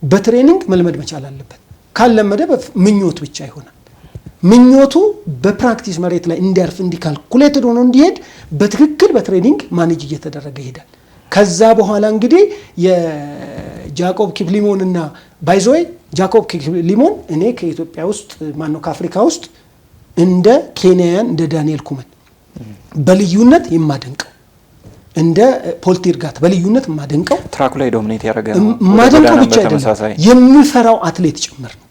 በትሬኒንግ መልመድ መቻል አለበት። ካለመደ ምኞት ብቻ ይሆናል። ምኞቱ በፕራክቲስ መሬት ላይ እንዲያርፍ፣ እንዲካልኩሌትድ ሆኖ እንዲሄድ በትክክል በትሬኒንግ ማኔጅ እየተደረገ ይሄዳል። ከዛ በኋላ እንግዲህ የጃኮብ ኪፕሊሞንና ባይዞይ ጃኮብ ኪፕሊሞን እኔ ከኢትዮጵያ ውስጥ ማነው ከአፍሪካ ውስጥ እንደ ኬንያን እንደ ዳንኤል ኩመን በልዩነት የማደንቀው እንደ ፖልቲርጋት በልዩነት የማደንቀው ትራኩ ላይ ዶሚኔት ያደረገ ነው ማደንቀው ብቻ አይደለም የሚፈራው አትሌት ጭምር ነው።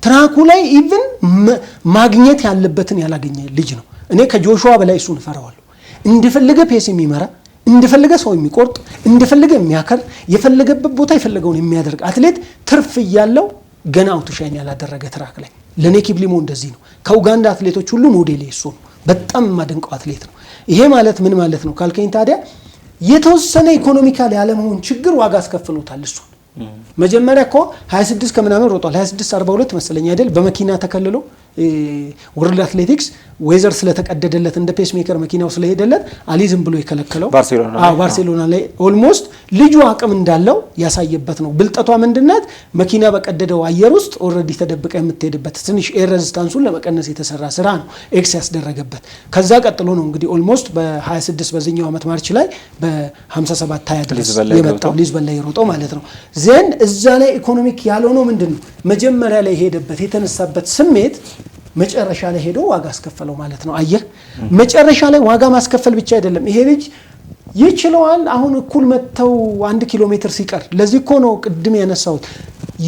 ትራኩ ላይ ኢቭን ማግኘት ያለበትን ያላገኘ ልጅ ነው። እኔ ከጆሹዋ በላይ እሱን እፈራዋለሁ። እንደፈለገ ፔስ የሚመራ እንደፈለገ ሰው የሚቆርጥ እንደፈለገ የሚያከር የፈለገበት ቦታ የፈለገውን የሚያደርግ አትሌት ትርፍ እያለው ገና አውቶሻይን ያላደረገ ትራክ ላይ ለኔ ኪፕሊሞ እንደዚህ ነው። ከኡጋንዳ አትሌቶች ሁሉ ሞዴል እሱ ነው። በጣም የማደንቀው አትሌት ነው። ይሄ ማለት ምን ማለት ነው ካልከኝ ታዲያ የተወሰነ ኢኮኖሚካሊ ያለመሆን ችግር ዋጋ አስከፍሎታል እሱ። መጀመሪያ እኮ 26 ከምናምን ሮጧል 26:42 መሰለኝ አይደል በመኪና ተከልሎ ወርልድ አትሌቲክስ ዌዘር ስለተቀደደለት እንደ ፔስ ሜከር መኪናው ስለሄደለት አሊዝም ብሎ የከለከለው ባርሴሎና ላይ ኦልሞስት ልጁ አቅም እንዳለው ያሳየበት ነው። ብልጠቷ ምንድናት? መኪና በቀደደው አየር ውስጥ ኦልሬዲ ተደብቀ የምትሄድበት ትንሽ ኤር ሬዚስታንሱን ለመቀነስ የተሰራ ስራ ነው ኤክስ ያስደረገበት። ከዛ ቀጥሎ ነው እንግዲህ ኦልሞስት በ26 በዚህኛው አመት ማርች ላይ በ57 ታያ ድረስ የመጣው ሊዝበን ላይ ሮጦ ማለት ነው። ዘን እዛ ላይ ኢኮኖሚክ ያለው ነው ምንድነው መጀመሪያ ላይ ሄደበት የተነሳበት ስሜት መጨረሻ ላይ ሄዶ ዋጋ አስከፈለው ማለት ነው። አየህ መጨረሻ ላይ ዋጋ ማስከፈል ብቻ አይደለም ይሄ ልጅ ይችላል። አሁን እኩል መተው 1 ኪሎ ሜትር ሲቀር ለዚህ እኮ ነው ቅድም ያነሳሁት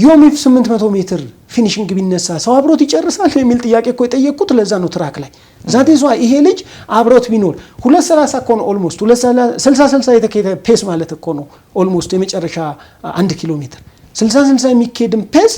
ዮሚፍ 800 ሜትር ፊኒሺንግ ቢነሳ ሰው አብሮት ይጨርሳል የሚል ጥያቄ እኮ የጠየቁት ለዛ ነው ትራክ ላይ ዛቴሷ ይሄ ልጅ አብሮት ቢኖር 2:30 እኮ ነው ኦልሞስት 2:60 የተከደ ፔስ ማለት እኮ ነው ኦልሞስት የመጨረሻ 1 ኪሎ ሜትር 60 የሚከድም ፔስ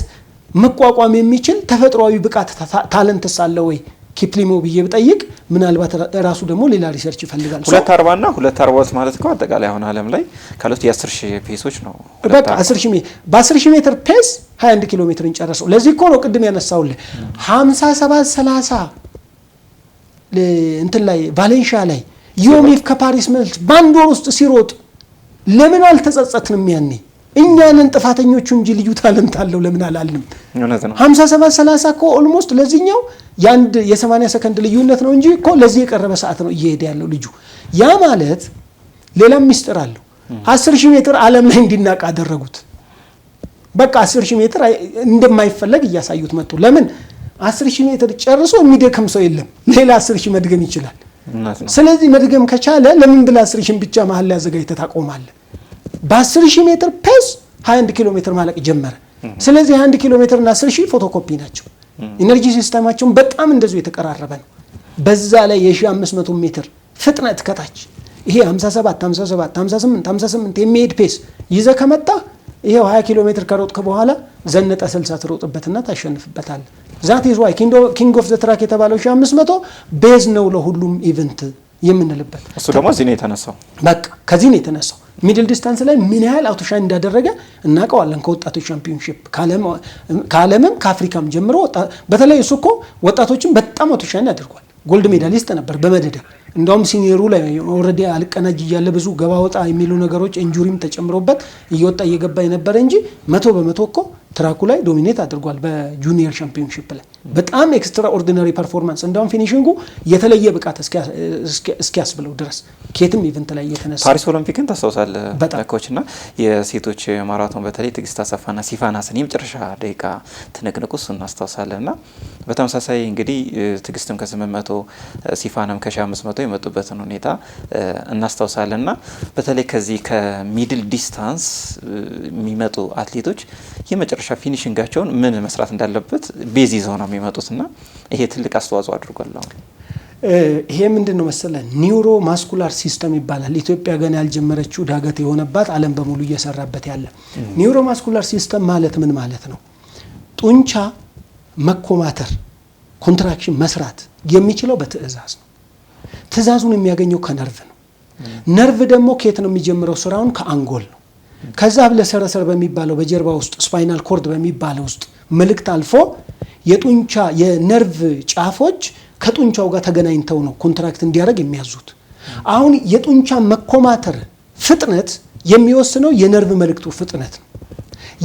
መቋቋም የሚችል ተፈጥሯዊ ብቃት ታለንት ሳለ ወይ ኪፕሊሞ ብዬ ብጠይቅ ምናልባት ራሱ ደግሞ ሌላ ሪሰርች ይፈልጋል። 2:40 እና 2:42 ማለት እኮ አጠቃላይ አሁን ዓለም ላይ ካሉት የ10000 ፔሶች ነው። በቃ 10000 በ10000 ሜትር ፔስ 21 ኪሎ ሜትርን ጨረሰው። ለዚህ እኮ ነው ቅድም ያነሳውልህ 57:30 እንትን ላይ ቫሌንሺያ ላይ ዮሚፍ ከፓሪስ መልስ ባንድ ወር ውስጥ ሲሮጥ ለምን አልተጸጸትንም? ያኔ እኛንን ጥፋተኞቹ እንጂ ልዩ ታለንት አለው ለምን አላልንም? 57:30 እኮ ኦልሞስት ለዚህኛው ያንድ የ80 ሰከንድ ልዩነት ነው እንጂ እኮ ለዚህ የቀረበ ሰዓት ነው እየሄደ ያለው ልጁ። ያ ማለት ሌላም ሚስጥር አለው። 10000 ሜትር ዓለም ላይ እንዲናቅ አደረጉት። በቃ 10000 ሜትር እንደማይፈለግ እያሳዩት መጡ። ለምን 10000 ሜትር ጨርሶ የሚደክም ሰው የለም። ሌላ 10000 መድገም ይችላል። ስለዚህ መድገም ከቻለ ለምን ብላ 10000 ብቻ መሀል ላይ አዘጋጅተህ ታቆማለህ? በ10000 ሜትር ፔስ 21 ኪሎ ሜትር ማለቅ ጀመረ። ስለዚህ 21 ኪሎ ሜትር እና 10000 ፎቶኮፒ ናቸው። ኢነርጂ ሲስተማቸውን በጣም እንደዚሁ የተቀራረበ ነው። በዛ ላይ የ1500 ሜትር ፍጥነት ከታች ይሄ 57 57 58 58 የሚሄድ ፔስ ይዘ ከመጣ ይሄው 20 ኪሎ ሜትር ከሮጥክ በኋላ ዘነጠ 60 ትሮጥበትና ታሸንፍበታል። ዛት ኢዝ ዋይ ኪንግ ኦፍ ዘ ትራክ የተባለው 1500 ቤዝ ነው ለሁሉም ኢቨንት የምንልበት። እሱ ደግሞ እዚህ ነው የተነሳው። በቃ ከዚህ ነው የተነሳው። ሚድል ዲስታንስ ላይ ምን ያህል አውቶሻይን እንዳደረገ እናውቀዋለን። ከወጣቶች ቻምፒዮንሺፕ ከዓለምም ከአፍሪካም ጀምሮ በተለይ እሱ እኮ ወጣቶችን በጣም አውቶሻይን አድርጓል። ጎልድ ሜዳሊስት ነበር በመደዳ እንደውም ሲኒየሩ ላይ ኦልሬዲ አልቀናጅ እያለ ብዙ ገባ ወጣ የሚሉ ነገሮች ኢንጁሪም ተጨምሮበት እየወጣ እየገባ የነበረ እንጂ 100% እኮ ትራኩ ላይ ዶሚኔት አድርጓል። በጁኒየር ቻምፒዮንሺፕ ላይ በጣም ኤክስትራ ኦርዲናሪ ፐርፎርማንስ እንደውም ፊኒሺንጉ የተለየ ብቃት እስኪያስብለው ድረስ ኬትም ኢቨንት ላይ የተነሳ ፓሪስ ኦሎምፒክን ታስታውሳለህ? ኮችና የሴቶች ማራቶን በተለይ ትግስት አሰፋና ሲፋን ሀሰን የመጨረሻ ደቂቃ ትንቅንቁስ እናስታውሳለንና በተመሳሳይ እንግዲህ ትግስትም ከ800 ሲፋንም ከ1500 የመጡበትን ሁኔታ እናስታውሳለንና በተለይ ከዚህ ከሚድል ዲስታንስ የሚመጡ አትሌቶች የመጨረሻ ፊኒሺንጋቸውን ምን መስራት እንዳለበት ቤዝ ይዘው ነው የሚመጡትና ይሄ ትልቅ አስተዋጽኦ አድርጓል። ይሄ ምንድነው መሰለ ኒውሮ ማስኩላር ሲስተም ይባላል። ኢትዮጵያ ገና ያልጀመረችው ዳገት የሆነባት ዓለም በሙሉ እየሰራበት ያለ ኒውሮ ማስኩላር ሲስተም ማለት ምን ማለት ነው? ጡንቻ መኮማተር ኮንትራክሽን መስራት የሚችለው በትዕዛዝ ነው። ትዕዛዙን የሚያገኘው ከነርቭ ነው። ነርቭ ደግሞ ከየት ነው የሚጀምረው? ስራውን ከአንጎል ነው። ከዛ ለሰረሰር በሚባለው በጀርባ ውስጥ ስፓይናል ኮርድ በሚባለው ውስጥ መልእክት አልፎ የጡንቻ የነርቭ ጫፎች ከጡንቻው ጋር ተገናኝተው ነው ኮንትራክት እንዲያደርግ የሚያዙት። አሁን የጡንቻ መኮማተር ፍጥነት የሚወስነው የነርቭ መልእክቱ ፍጥነት ነው።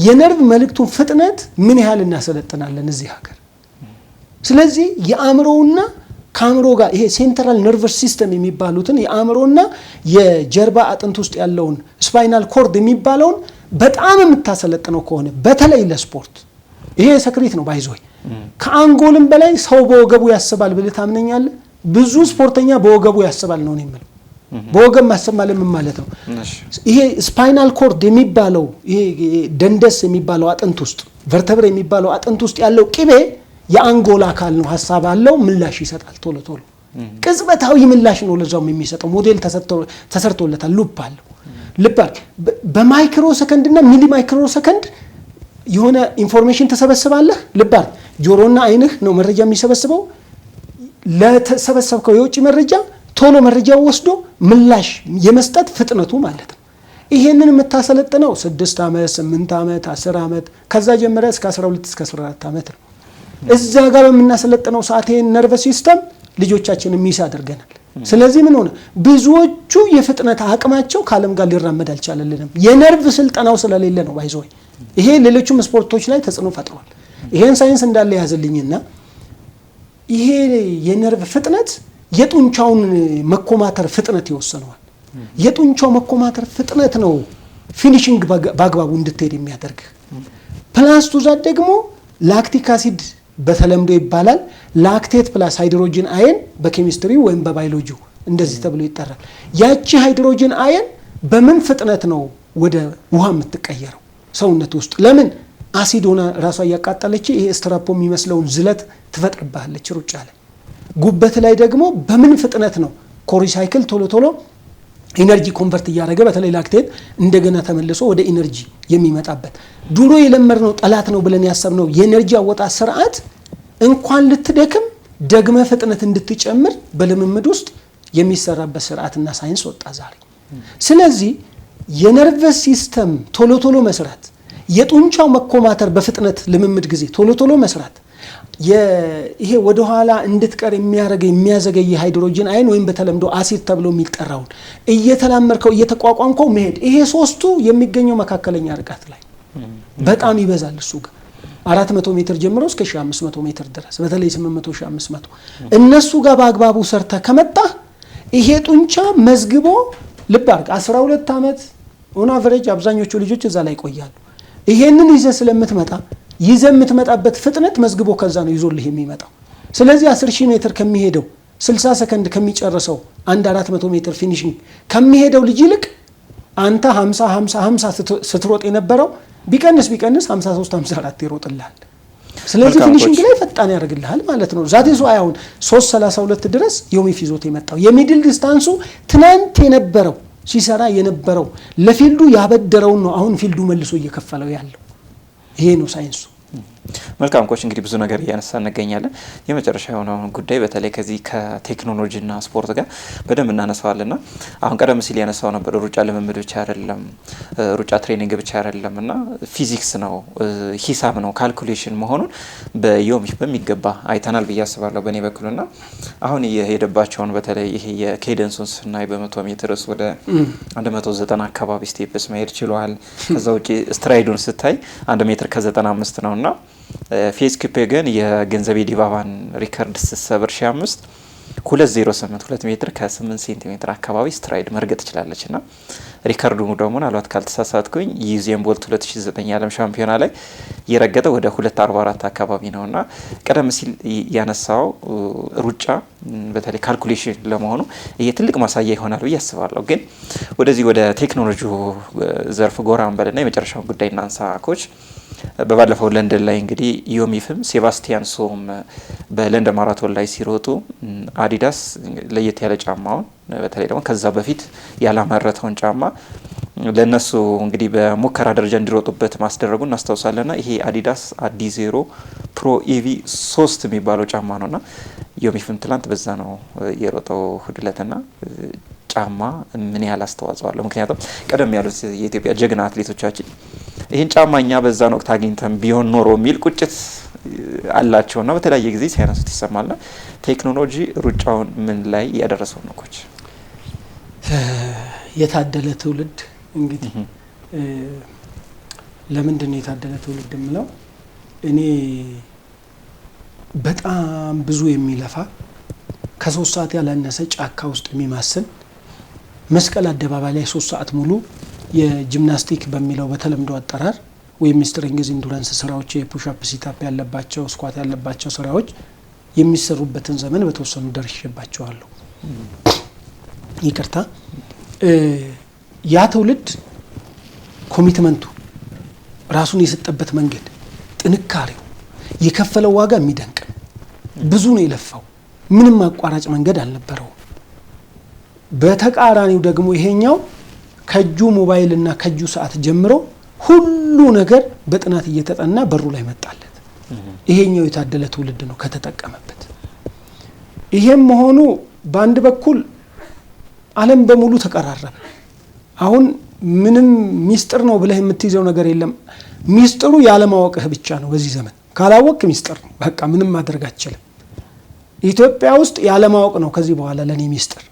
የነርቭ መልእክቱ ፍጥነት ምን ያህል እናሰለጥናለን እዚህ ሀገር። ስለዚህ የአእምሮውና ከአእምሮ ጋር ይሄ ሴንትራል ነርቨስ ሲስተም የሚባሉትን የአእምሮና የጀርባ አጥንት ውስጥ ያለውን ስፓይናል ኮርድ የሚባለውን በጣም የምታሰለጥነው ከሆነ በተለይ ለስፖርት ይሄ ሰክሬት ነው ባይዞይ ከአንጎልም በላይ ሰው በወገቡ ያስባል ብለህ ታምነኛለህ? ብዙ ስፖርተኛ በወገቡ ያስባል ነው የምለው። በወገብ ማሰብ ማለት ነው ይሄ ስፓይናል ኮርድ የሚባለው ይሄ ደንደስ የሚባለው አጥንት ውስጥ ቨርተብሬ የሚባለው አጥንት ውስጥ ያለው ቅቤ የአንጎል አካል ነው። ሀሳብ አለው፣ ምላሽ ይሰጣል። ቶሎ ቅጽበታዊ ምላሽ ነው ለዛው የሚሰጠው። ሞዴል ተሰርቶለታል። ሉፕ አለው። ልባል በማይክሮ ሰከንድ እና ሚሊ ማይክሮ ሰከንድ የሆነ ኢንፎርሜሽን ተሰበስባለህ። ልባል ጆሮና አይንህ ነው መረጃ የሚሰበስበው። ለተሰበሰብከው የውጭ መረጃ ቶሎ መረጃው ወስዶ ምላሽ የመስጠት ፍጥነቱ ማለት ነው። ይሄንን የምታሰለጥነው 6 ዓመት 8 ዓመት 10 ዓመት ከዛ ጀምረ እስከ 12 እስከ 14 ዓመት ነው። እዛ ጋር በምናሰለጥነው ሰዓት ይሄን ነርቨስ ሲስተም ልጆቻችንን ሚስ አድርገናል። ስለዚህ ምን ሆነ? ብዙዎቹ የፍጥነት አቅማቸው ከዓለም ጋር ሊራመድ አልቻለልንም። የነርቭ ስልጠናው ስለሌለ ነው። ባይዞይ ይሄ ሌሎችም ስፖርቶች ላይ ተጽዕኖ ፈጥሯል። ይሄን ሳይንስ እንዳለ ያዘልኝና ይሄ የነርቭ ፍጥነት የጡንቻውን መኮማተር ፍጥነት ይወሰነዋል። የጡንቻው መኮማተር ፍጥነት ነው ፊኒሺንግ በአግባቡ እንድትሄድ የሚያደርግ። ፕላስ ቱ ዛት ደግሞ ላክቲክ አሲድ በተለምዶ ይባላል። ላክቴት ፕላስ ሃይድሮጅን አየን በኬሚስትሪ ወይም በባዮሎጂ እንደዚህ ተብሎ ይጠራል። ያቺ ሃይድሮጅን አየን በምን ፍጥነት ነው ወደ ውሃ የምትቀየረው ሰውነት ውስጥ? ለምን አሲድ ሆና ራሷ እያቃጠለች ይሄ ስትራፖ የሚመስለውን ዝለት ትፈጥርባለች ሩጫ ላይ። ጉበት ላይ ደግሞ በምን ፍጥነት ነው ኮሪሳይክል ቶሎ ኢነርጂ ኮንቨርት እያደረገ በተለይ ላክቴት እንደገና ተመልሶ ወደ ኢነርጂ የሚመጣበት። ድሮ የለመድነው ጠላት ነው ብለን ያሰብነው የኢነርጂ አወጣት ስርዓት እንኳን ልትደክም ደግመ ፍጥነት እንድትጨምር በልምምድ ውስጥ የሚሰራበት ስርዓትና ሳይንስ ወጣ ዛሬ። ስለዚህ የነርቨስ ሲስተም ቶሎ መስራት፣ የጡንቻው መኮማተር በፍጥነት ልምምድ ጊዜ ቶሎ መስራት፣ ይሄ ወደ ኋላ እንድትቀር የሚያዘገይ ሃይድሮጅን አየን ወይም በተለምዶ አሲድ ተብሎ የሚጠራውን እየተላመርከው እየተቋቋምከው መሄድ፣ ይሄ ሶስቱ የሚገኘው መካከለኛ ርቀት ላይ በጣም ይበዛል። እሱ ጋር 400 ሜትር ጀምሮ እስከ 1500 ሜትር ድረስ በተለይ 800 1500 እነሱ ጋር በአግባቡ ሰርተ ከመጣ ይሄ ጡንቻ መዝግቦ ልብ አድርግ 12 ዓመት ኦን አቨሬጅ አብዛኞቹ ልጆች እዛ ላይ ይቆያሉ። ይሄንን ይዘህ ስለምትመጣ ይዘህ የምትመጣበት ፍጥነት መዝግቦ ከዛ ነው ይዞልህ የሚመጣው። ስለዚህ 10000 ሜትር ከሚሄደው 60 ሰከንድ ከሚጨርሰው 400 ሜትር ፊኒሺንግ ከሚሄደው ልጅ ይልቅ አንተ 50 ስትሮጥ የነበረው ቢቀንስ 53 54 ይሮጥልሃል። ስለዚህ ፊኒሺንግ ላይ ፈጣን ያደርግልሃል ማለት ነው። ዛቴ አሁን 3:32 ድረስ ዮሚፍ ይዞት የመጣው የሚድል ዲስታንሱ ትናንት የነበረው ሲሰራ የነበረው ለፊልዱ ያበደረውን ነው አሁን ፊልዱ መልሶ እየከፈለው ያለው። ይሄ ነው ሳይንሱ። መልካም ኮች፣ እንግዲህ ብዙ ነገር እያነሳ እንገኛለን። የመጨረሻ የሆነውን ጉዳይ በተለይ ከዚህ ከቴክኖሎጂና ስፖርት ጋር በደንብ እናነሳዋልና አሁን ቀደም ሲል ያነሳው ነበር ሩጫ ልምምድ ብቻ አይደለም፣ ሩጫ ትሬኒንግ ብቻ አይደለም እና ፊዚክስ ነው፣ ሂሳብ ነው፣ ካልኩሌሽን መሆኑን በዮሚፍ በሚገባ አይተናል ብዬ አስባለሁ በእኔ በኩልና አሁን የሄደባቸውን በተለይ ይሄ የኬደንሱን ስናይ በ100 ሜትርስ ወደ 190 አካባቢ ስቴፕስ መሄድ ችሏል። ከዛ ውጪ ስትራይዱን ስታይ 1 ሜትር ከ95 ነውና ፌዝ ኪፕጌን የገንዘቤ ዲባባን ሪከርድ ስትሰብር 5 2:08 2 ሜትር ከ8 ሴንቲሜትር አካባቢ ስትራይድ መርገጥ ትችላለች እና ሪከርዱ ደግሞ ምናልባት ካልተሳሳትኩኝ ዩዜን ቦልት 2009 የዓለም ሻምፒዮና ላይ የረገጠው ወደ 2:44 አካባቢ ነውና ቀደም ሲል ያነሳው ሩጫ በተለይ ካልኩሌሽን ለመሆኑ ይሄ ትልቅ ማሳያ ይሆናል ብዬ አስባለሁ። ግን ወደዚህ ወደ ቴክኖሎጂው ዘርፍ ጎራ እንበልና የመጨረሻውን ጉዳይ እናንሳ ኮች። በባለፈው ለንደን ላይ እንግዲህ ዮሚፍም ሴባስቲያን ሶም በለንደን ማራቶን ላይ ሲሮጡ አዲዳስ ለየት ያለ ጫማውን በተለይ ደግሞ ከዛ በፊት ያላመረተውን ጫማ ለነሱ እንግዲህ በሙከራ ደረጃ እንዲሮጡበት ማስደረጉ እናስታውሳለንና ይሄ አዲዳስ አዲ0 ፕሮ ኢቪ 3 የሚባለው ጫማ ነውና ዮሚፍም ትላንት በዛ ነው የሮጠው ሁድለትና ጫማ ምን ያህል አስተዋጽኦ አለው? ምክንያቱም ቀደም ያሉት የኢትዮጵያ ጀግና አትሌቶቻችን ይህን ጫማኛ በዛን ወቅት አግኝተን ቢሆን ኖሮ የሚል ቁጭት አላቸውና በተለያየ ጊዜ ሳይነሱት ይሰማልና ቴክኖሎጂ ሩጫውን ምን ላይ ያደረሰው ነው ኮች? የታደለ ትውልድ እንግዲህ ለምንድን ነው የታደለ ትውልድ የምለው? እኔ በጣም ብዙ የሚለፋ ከ3 ሰዓት ያላነሰ ጫካ ውስጥ የሚማስን መስቀል አደባባይ ላይ 3 ሰዓት ሙሉ የጂምናስቲክ በሚለው በተለምዶ አጠራር ወይም ስትሬንግዝ ኢንዱራንስ ስራዎች የፑሽ አፕ ሲት አፕ ያለባቸው ስኳት ያለባቸው ስራዎች የሚሰሩበትን ዘመን በተወሰኑ ደርሼባቸዋለሁ። ይቅርታ ያ ትውልድ ኮሚትመንቱ ራሱን የሰጠበት መንገድ ጥንካሬው የከፈለው ዋጋ የሚደንቅ ብዙ ነው የለፋው። ምንም አቋራጭ መንገድ አልነበረው። በተቃራኒው ደግሞ ይሄኛው ከጁ ሞባይል እና ከጁ ሰዓት ጀምሮ ሁሉ ነገር በጥናት እየተጠና በሩ ላይ መጣለት። ይሄኛው የታደለ ትውልድ ነው ከተጠቀመበት። ይሄም መሆኑ በአንድ በኩል ዓለም በሙሉ ተቀራረበ። አሁን ምንም ሚስጥር ነው ብለህ የምትይዘው ነገር የለም። ሚስጥሩ ያለማወቅህ ብቻ ነው። በዚህ ዘመን ካላወቅ ሚስጥር ነው፣ በቃ ምንም ማድረግ አትችልም። ኢትዮጵያ ውስጥ ያለማወቅ ነው ከዚህ በኋላ ለኔ ሚስጥር።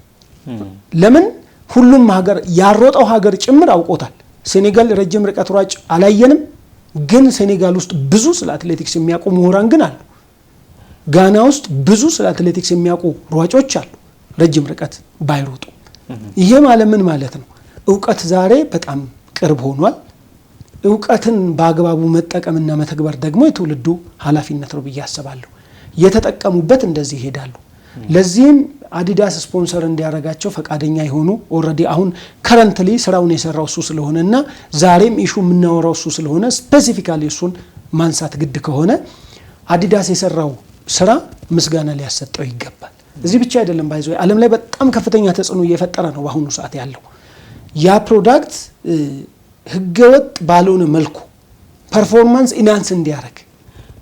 ለምን ሁሉም ሀገር ያሮጠው ሀገር ጭምር አውቆታል። ሴኔጋል ረጅም ርቀት ሯጭ አላየንም፣ ግን ሴኔጋል ውስጥ ብዙ ስለ አትሌቲክስ የሚያውቁ ምሁራን ግን አሉ። ጋና ውስጥ ብዙ ስለ አትሌቲክስ የሚያውቁ ሯጮች አሉ፣ ረጅም ርቀት ባይሮጡ። ይሄ ማለት ምን ማለት ነው? እውቀት ዛሬ በጣም ቅርብ ሆኗል። እውቀትን በአግባቡ መጠቀምና መተግበር ደግሞ የትውልዱ ኃላፊነት ነው ብዬ አስባለሁ። የተጠቀሙበት እንደዚህ ይሄዳሉ። ለዚህም አዲዳስ ስፖንሰር እንዲያረጋቸው ፈቃደኛ የሆኑ ኦልሬዲ አሁን ከረንትሊ ስራውን የሰራው እሱ ስለሆነና ዛሬም ኢሹ የምናወራው እሱ ስለሆነ ስፔሲፊካሊ እሱን ማንሳት ግድ ከሆነ አዲዳስ የሰራው ስራ ምስጋና ሊያሰጠው ይገባል። እዚህ ብቻ አይደለም፣ ባይዞ ዓለም ላይ በጣም ከፍተኛ ተጽዕኖ እየፈጠረ ነው በአሁኑ ሰዓት ያለው። ያ ፕሮዳክት ህገወጥ ባልሆነ መልኩ ፐርፎርማንስ ኢናንስ እንዲያረግ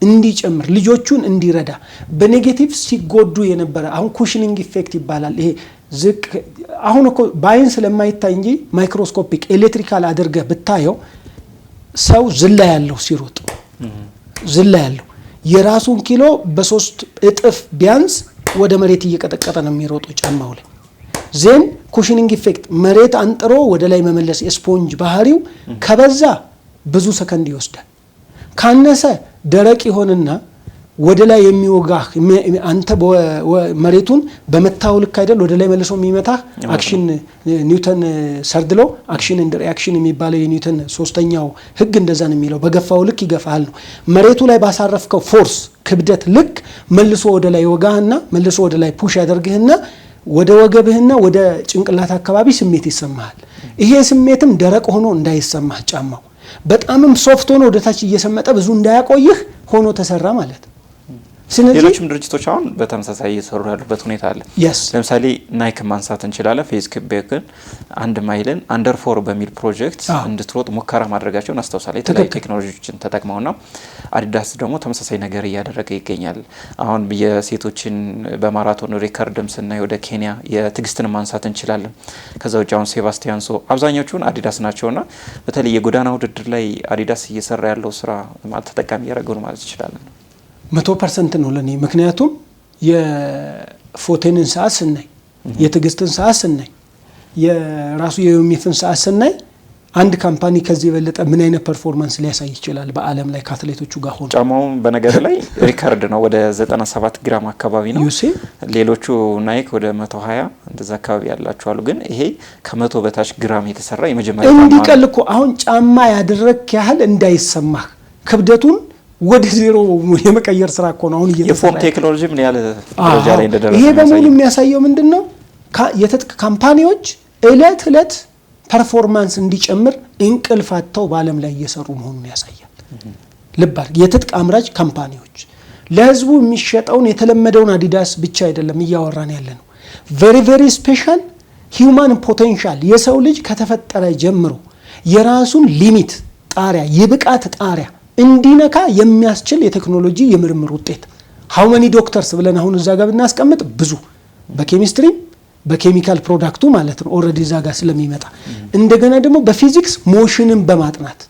እንዲጨምር ልጆቹን እንዲረዳ በኔጌቲቭ ሲጎዱ የነበረ አሁን ኩሽኒንግ ኢፌክት ይባላል። ይሄ ዝቅ አሁን እኮ ባይን ስለማይታይ እንጂ ማይክሮስኮፒክ ኤሌክትሪካል አድርገህ ብታየው ሰው ዝላ ያለው ሲሮጥ ዝላ ያለው የራሱን ኪሎ በ3 እጥፍ ቢያንስ ወደ መሬት እየቀጠቀጠ ነው የሚሮጠው ጫማው ላይ። ዜን ኩሽኒንግ ኢፌክት መሬት አንጥሮ ወደ ላይ መመለስ የስፖንጅ ባህሪው ከበዛ ብዙ ሰከንድ ይወስዳል። ካነሰ ደረቅ ይሆንና ወደ ላይ የሚወጋህ አንተ መሬቱን በመታው ልክ አይደል ወደ ላይ መልሶ የሚመታህ አክሽን ኒውተን ሰርድሎ አክሽን ኤንድ ሪአክሽን የሚባለው የኒውተን ሶስተኛው ህግ እንደዛ ነው የሚለው። በገፋው ልክ ይገፋል ነው። መሬቱ ላይ ባሳረፍከው ፎርስ ክብደት ልክ መልሶ ወደ ላይ ወጋህና መልሶ ወደ ላይ ፑሽ ያደርግህና ወደ ወገብህና ወደ ጭንቅላት አካባቢ ስሜት ይሰማሃል። ይሄ ስሜትም ደረቅ ሆኖ እንዳይሰማህ ጫማው በጣምም ሶፍት ሆኖ ወደ ታች እየሰመጠ ብዙ እንዳያቆይህ ሆኖ ተሰራ ማለት ነው። ስለዚህ ሌሎችም ድርጅቶች አሁን በተመሳሳይ እየሰሩ ያሉበት ሁኔታ አለ። ለምሳሌ ናይክ ማንሳት እንችላለን። ፌዝ ክቤክን 1 ማይልን አንደር 4 በሚል ፕሮጀክት እንድትሮጥ ሙከራ ማድረጋቸውን አስታውሳለሁ። የተለያዩ ቴክኖሎጂዎችን ተጠቅመውና አዲዳስ ደግሞ ተመሳሳይ ነገር እያደረገ ይገኛል። አሁን የሴቶችን በማራቶን ሪከርድም ስናይ ወደ ኬንያ የትግስትን ማንሳት እንችላለን። ከዛ ውጭ አሁን ሴባስቲያን ሶ አብዛኞቹን አዲዳስ ናቸውና በተለይ የጎዳና ውድድር ላይ አዲዳስ እየሰራ ያለው ስራ ማለት ተጠቃሚ ያደረገው ማለት ይችላል። 100% ነው ለኔ። ምክንያቱም የፎቴንን ሰዓት ስናይ የትግስትን ሰዓት ስናይ የራሱ የዩሚፍን ሰዓት ስናይ አንድ ካምፓኒ ከዚህ የበለጠ ምን አይነት ፐርፎርማንስ ሊያሳይ ይችላል በአለም ላይ ከአትሌቶቹ ጋር ሆኖ። ጫማው በነገር ላይ ሪከርድ ነው፣ ወደ 97 ግራም አካባቢ ነው። ሌሎቹ ናይክ ወደ 120 እንደዛ አካባቢ ያላቸው አሉ። ግን ይሄ ከ100 በታች ግራም የተሰራ የመጀመሪያ ጫማ እንዲቀል እኮ አሁን ጫማ ያደረክ ያህል እንዳይሰማህ ክብደቱን ወደ ዜሮ የመቀየር ስራ እኮ ነው አሁን እየተሰራ። የፎም ቴክኖሎጂ ምን ያለ ደረጃ ላይ እንደደረሰ ይሄ በሙሉ የሚያሳየው ምንድነው? የትጥቅ ካምፓኒዎች እለት ፐርፎርማንስ እንዲጨምር እንቅልፋተው በአለም ላይ እየሰሩ መሆኑን ያሳያል። ልባር የትጥቅ አምራች ካምፓኒዎች ለህዝቡ የሚሸጠውን የተለመደውን አዲዳስ ብቻ አይደለም እያወራን ያለ ነው። ቬሪ ስፔሻል ሂውማን ፖቴንሻል የሰው ልጅ ከተፈጠረ ጀምሮ የራሱን ሊሚት ጣሪያ የብቃት ጣሪያ እንዲነካ የሚያስችል የቴክኖሎጂ የምርምር ውጤት ሃው ማኒ ዶክተርስ ብለን አሁን እዛ ጋር ብናስቀምጥ ብዙ በኬሚስትሪ በኬሚካል ፕሮዳክቱ ማለት ነው ኦልሬዲ እዛ ጋር ስለሚመጣ እንደገና ደግሞ በፊዚክስ ሞሽንን በማጥናት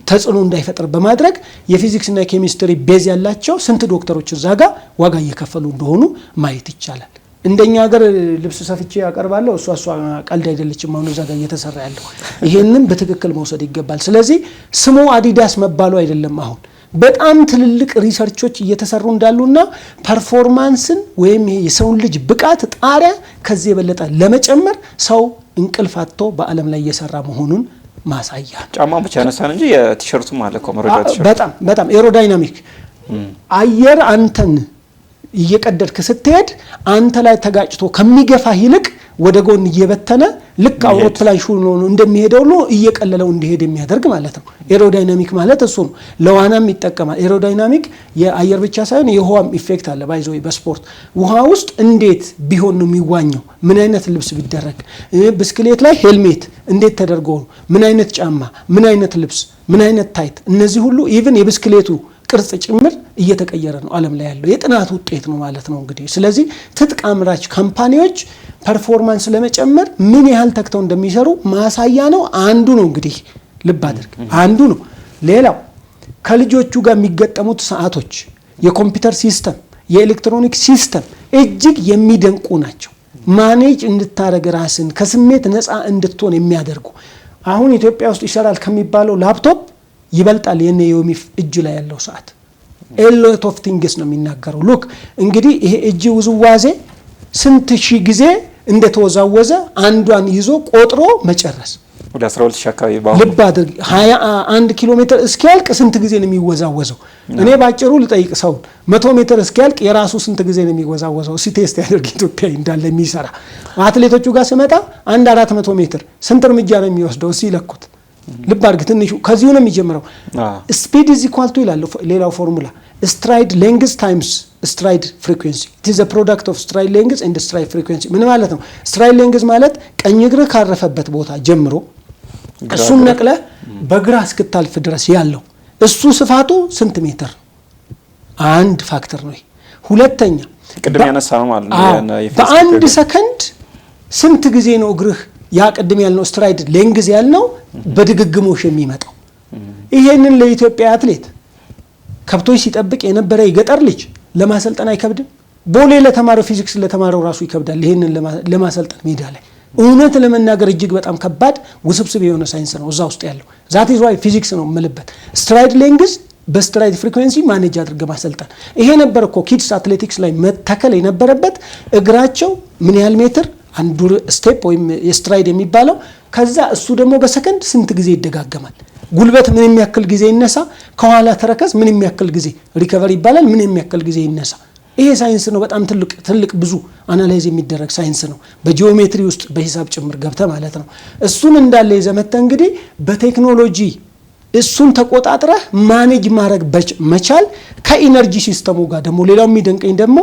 ተጽዕኖ እንዳይፈጠር በማድረግ የፊዚክስ እና የኬሚስትሪ ቤዝ ያላቸው ስንት ዶክተሮች እዛ ጋር ዋጋ እየከፈሉ እንደሆኑ ማየት ይቻላል። እንደኛ ሀገር ልብስ ሰፍቼ ያቀርባለሁ እሷ ቀልድ አይደለችም አሁን እዛ ጋር እየተሰራ ያለው። ይሄንን በትክክል መውሰድ ይገባል። ስለዚህ ስሙ አዲዳስ መባሉ አይደለም አሁን በጣም ትልልቅ ሪሰርቾች እየተሰሩ እንዳሉና ፐርፎርማንስን ወይም የሰውን ልጅ ብቃት ጣሪያ ከዚህ የበለጠ ለመጨመር ሰው እንቅልፍ አጥቶ በዓለም ላይ እየሰራ መሆኑን ማሳያ። ጫማው ብቻ ያነሳን እንጂ የቲሸርቱ ማለት ኮመረጃ ቲሸርት በጣም ኤሮዳይናሚክ አየር አንተን እየቀደድክ ስትሄድ አንተ ላይ ተጋጭቶ ከሚገፋ ይልቅ ወደ ጎን እየበተነ ልክ አውሮፕላን ሹል ነው እንደሚሄደው ነው እየቀለለው እንዲሄድ የሚያደርግ ማለት ነው። ኤሮዳይናሚክ ማለት እሱ ነው። ለዋናም ይጠቀማል። ኤሮዳይናሚክ የአየር ብቻ ሳይሆን የውሃም ኢፌክት አለ። ባይዞ በስፖርት ውሃ ውስጥ እንዴት ቢሆን ነው የሚዋኘው? ምን አይነት ልብስ ቢደረግ? ብስክሌት ላይ ሄልሜት እንዴት ተደርጎ ነው? ምን አይነት ጫማ፣ ምን አይነት ልብስ፣ ምን አይነት ታይት፣ እነዚህ ሁሉ ኢቭን የብስክሌቱ ቅርጽ ጭምር እየተቀየረ ነው ዓለም ላይ ያለው የጥናት ውጤት ነው ማለት ነው። እንግዲህ ስለዚህ ትጥቅ አምራች ካምፓኒዎች ፐርፎርማንስ ለመጨመር ምን ያህል ተክተው እንደሚሰሩ ማሳያ ነው። አንዱ ነው እንግዲህ ልብ አድርግ፣ አንዱ ነው። ሌላው ከልጆቹ ጋር የሚገጠሙት ሰዓቶች፣ የኮምፒውተር ሲስተም፣ የኤሌክትሮኒክ ሲስተም እጅግ የሚደንቁ ናቸው። ማኔጅ እንድታረግ ራስን ከስሜት ነፃ እንድትሆን የሚያደርጉ አሁን ኢትዮጵያ ውስጥ ይሰራል ከሚባለው ላፕቶፕ ይበልጣል የኔ ዮሚፍ እጅ ላይ ያለው ሰዓት። ኤሎት ኦፍ ቲንግስ ነው የሚናገረው። ሉክ እንግዲህ ይሄ እጅ ውዝዋዜ ስንት ሺህ ጊዜ እንደተወዛወዘ አንዷን ይዞ ቆጥሮ መጨረስ ወደ 12000 አካባቢ ባው ልብ አድርግ 21 ኪሎ ሜትር እስኪያልቅ ስንት ጊዜ ነው የሚወዛወዘው? እኔ ባጭሩ ልጠይቅ ሰው 100 ሜትር እስኪያልቅ የራሱ ስንት ጊዜ ነው የሚወዛወዘው? እስቲ ቴስት ያደርግ ኢትዮጵያዊ እንዳለ የሚሰራ አትሌቶቹ ጋር ስመጣ 400 ሜትር ስንት እርምጃ ነው የሚወስደው? እስቲ ለኩት። ልብ አድርግ ትንሹ ከዚሁ ነው የሚጀምረው። ስፒድ ኢዝ ኢኳል ቱ ይላል ሌላው ፎርሙላ ስትራይድ ሌንግዝ ታይምስ ስትራይድ ፍሪኩዌንሲ ኢት ኢዝ አ ፕሮዳክት ኦፍ ስትራይድ ሌንግዝ ኤንድ ስትራይድ ፍሪኩዌንሲ። ምን ማለት ነው? ስትራይድ ሌንግዝ ማለት ቀኝ እግር ካረፈበት ቦታ ጀምሮ እሱን ነቅለ በግራ እስክታልፍ ድረስ ያለው እሱ ስፋቱ ስንት ሜትር? አንድ ፋክተር ነው። ሁለተኛ ቅድም ያነሳው ማለት ነው በአንድ ሰከንድ ስንት ጊዜ ነው እግርህ ያ ቅድም ያልነው ስትራይድ ሌንግዝ ያልነው በድግግሞሽ የሚመጣው። ይሄንን ለኢትዮጵያ አትሌት ከብቶች ሲጠብቅ የነበረ የገጠር ልጅ ለማሰልጠን አይከብድም? ቦሌ ለተማረው ፊዚክስ ለተማረው ራሱ ይከብዳል። ይሄንን ለማሰልጠን ሜዳ ላይ እውነት ለመናገር እጅግ በጣም ከባድ ውስብስብ የሆነ ሳይንስ ነው እዛ ውስጥ ያለው። ዛት ኢዝ ዋይ ፊዚክስ ነው የምልበት። ስትራይድ ሌንግዝ በስትራይድ ፍሪኩዌንሲ ማኔጅ አድርገ ማሰልጠን። ይሄ ነበር እኮ ኪድስ አትሌቲክስ ላይ መተከል የነበረበት። እግራቸው ምን ያህል ሜትር አንዱ ስቴፕ ወይም የስትራይድ የሚባለው ከዛ እሱ ደግሞ በሰከንድ ስንት ጊዜ ይደጋገማል። ጉልበት ምን የሚያክል ጊዜ ይነሳ፣ ከኋላ ተረከዝ ምን የሚያክል ጊዜ ሪከቨሪ ይባላል፣ ምን የሚያክል ጊዜ ይነሳ። ይሄ ሳይንስ ነው። በጣም ትልቅ ብዙ አናላይዝ የሚደረግ ሳይንስ ነው። በጂኦሜትሪ ውስጥ በሂሳብ ጭምር ገብተ ማለት ነው። እሱን እንዳለ ይዘመተ እንግዲህ በቴክኖሎጂ እሱን ተቆጣጥረህ ማኔጅ ማድረግ መቻል ከኢነርጂ ሲስተሙ ጋር ደግሞ ሌላው የሚደንቀኝ ደግሞ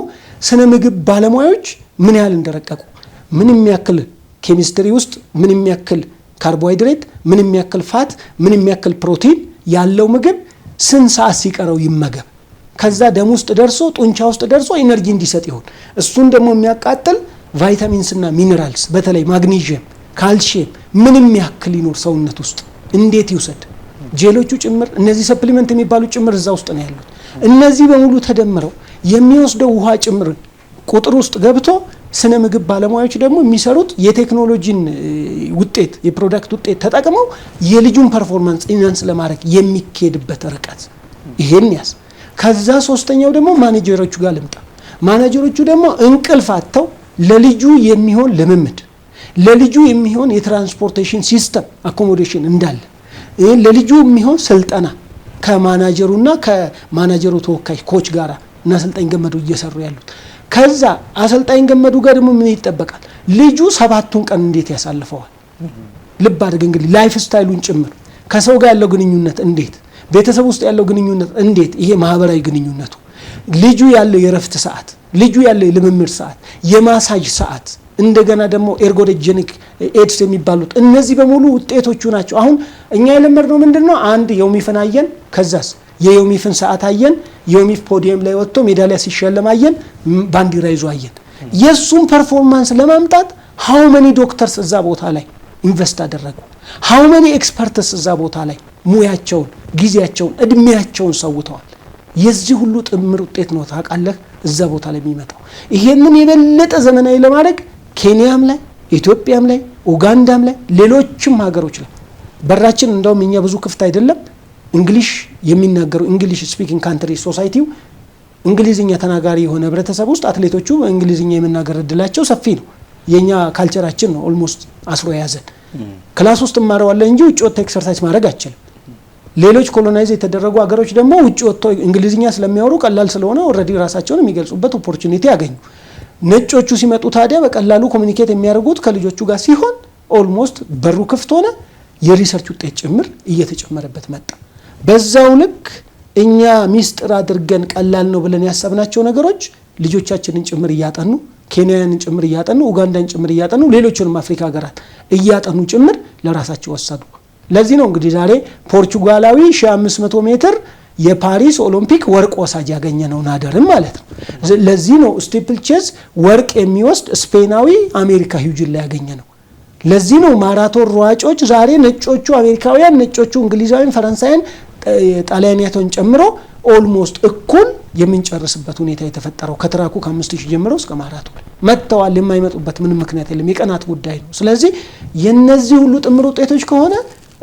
ስነ ምግብ ባለሙያዎች ምን ያህል እንደረቀቁ ምን የሚያክል ኬሚስትሪ ውስጥ ምን የሚያክል ካርቦሃይድሬት ምን የሚያክል ፋት ምን የሚያክል ፕሮቲን ያለው ምግብ ስንት ሰዓት ሲቀረው ይመገብ ከዛ ደም ውስጥ ደርሶ ጡንቻ ውስጥ ደርሶ ኢነርጂ እንዲሰጥ ይሁን። እሱን ደግሞ የሚያቃጥል ቫይታሚንስ እና ሚነራልስ በተለይ ማግኒዥየም፣ ካልሲየም ምን የሚያክል ይኖር ሰውነት ውስጥ እንዴት ይውሰድ? ጄሎቹ ጭምር እነዚህ ሰፕሊመንት የሚባሉ ጭምር እዛ ውስጥ ነው ያሉት። እነዚህ በሙሉ ተደምረው የሚወስደው ውሃ ጭምር ቁጥር ውስጥ ገብቶ ስነ ምግብ ባለሙያዎች ደግሞ የሚሰሩት የቴክኖሎጂን ውጤት የፕሮዳክት ውጤት ተጠቅመው የልጁን ፐርፎርማንስ ኢንሃንስ ለማድረግ የሚኬድበት ርቀት ይሄን ያዝ። ከዛ ሶስተኛው ደግሞ ማኔጀሮቹ ጋር ልምጣ። ማኔጀሮቹ ደግሞ እንቅልፍ አጥተው ለልጁ የሚሆን ልምምድ፣ ለልጁ የሚሆን የትራንስፖርቴሽን ሲስተም አኮሞዴሽን እንዳለ ለልጁ የሚሆን ስልጠና ከማናጀሩና ከማናጀሩ ተወካይ ኮች ጋር እና አሰልጣኝ ገመዱ እየሰሩ ያሉት። ከዛ አሰልጣኝ ገመዱ ጋር ደግሞ ምን ይጠበቃል? ልጁ 7ቱን ቀን እንዴት ያሳልፈዋል? ልብ አድርግ እንግዲህ ላይፍ ስታይሉን ጭምር ከሰው ጋር ያለው ግንኙነት እንዴት፣ ቤተሰብ ውስጥ ያለው ግንኙነት እንዴት፣ ይሄ ማህበራዊ ግንኙነቱ፣ ልጁ ያለው የረፍት ሰዓት፣ ልጁ ያለው የልምምድ ሰዓት፣ የማሳጅ ሰዓት፣ እንደገና ደግሞ ኤርጎዴጀኒክ ኤድስ የሚባሉት እነዚህ በሙሉ ውጤቶቹ ናቸው። አሁን እኛ የለመድነው ምንድነው? አንድ የዮሚፍን አየን፣ ከዛስ የዮሚፍን ሰዓት አየን፣ ዮሚፍ ፖዲየም ላይ ወጥቶ ሜዳሊያ ሲሸለም አየን፣ ባንዲራ ይዞ አየን። የሱን ፐርፎርማንስ ለማምጣት ሃው መኒ ዶክተርስ እዛ ቦታ ላይ ኢንቨስት አደረጉ? ሃው መኒ ኤክስፐርትስ እዛ ቦታ ላይ ሙያቸውን፣ ጊዜያቸውን፣ እድሜያቸውን ሰውተዋል? የዚህ ሁሉ ጥምር ውጤት ነው ታውቃለህ እዛ ቦታ ላይ የሚመጣው። ይሄንን የበለጠ ዘመናዊ ለማድረግ ኬንያም ላይ ኢትዮጵያም ላይ ኡጋንዳም ላይ ሌሎችም ሀገሮች ላይ በራችን እንደውም እኛ ብዙ ክፍት አይደለም። እንግሊሽ የሚናገሩ እንግሊሽ ስፒኪንግ ካንትሪ ሶሳይቲው እንግሊዝኛ ተናጋሪ የሆነ ህብረተሰብ ውስጥ አትሌቶቹ እንግሊዝኛ የመናገር እድላቸው ሰፊ ነው። የኛ ካልቸራችን ነው ኦልሞስት አስሮ ያዘን። ክላስ ውስጥ ማረዋለህ እንጂ ውጭ ወጥተህ ኤክሰርሳይዝ ማድረግ አትችልም። ሌሎች ኮሎናይዝ የተደረጉ ሀገሮች ደግሞ ውጭ ወጥተው እንግሊዝኛ ስለሚያወሩ ቀላል ስለሆነ ኦልሬዲ ራሳቸውን የሚገልጹበት ኦፖርቹኒቲ ያገኙ። ነጮቹ ሲመጡ ታዲያ በቀላሉ ኮሚኒኬት የሚያደርጉት ከልጆቹ ጋር ሲሆን ኦልሞስት በሩ ክፍት ሆነ። የሪሰርች ውጤት ጭምር እየተጨመረበት መጣ። በዛው ልክ እኛ ሚስጥር አድርገን ቀላል ነው ብለን ያሰብናቸው ነገሮች ልጆቻችንን ጭምር እያጠኑ ኬንያንን ጭምር እያጠኑ ኡጋንዳን ጭምር እያጠኑ ሌሎችንም አፍሪካ ሀገራት እያጠኑ ጭምር ለራሳቸው ወሰዱ። ለዚህ ነው እንግዲህ ዛሬ ፖርቹጋላዊ 1500 ሜትር የፓሪስ ኦሎምፒክ ወርቅ ወሳጅ ያገኘ ነው ናደርም ማለት ነው። ለዚህ ነው ስቲፕል ቼዝ ወርቅ የሚወስድ ስፔናዊ አሜሪካ ሂውጅን ላይ ያገኘ ነው። ለዚህ ነው ማራቶን ሯጮች ዛሬ ነጮቹ አሜሪካውያን፣ ነጮቹ እንግሊዛውያን፣ ፈረንሳይን፣ ጣሊያናቶን ጨምሮ ኦልሞስት እኩል የምንጨርስበት ሁኔታ የተፈጠረው ከትራኩ ከ5000 ጀምሮ እስከ ማራቶን መጥተዋል። የማይመጡበት ምንም ምክንያት የለም። የቀናት ጉዳይ ነው። ስለዚህ የነዚህ ሁሉ ጥምር ውጤቶች ከሆነ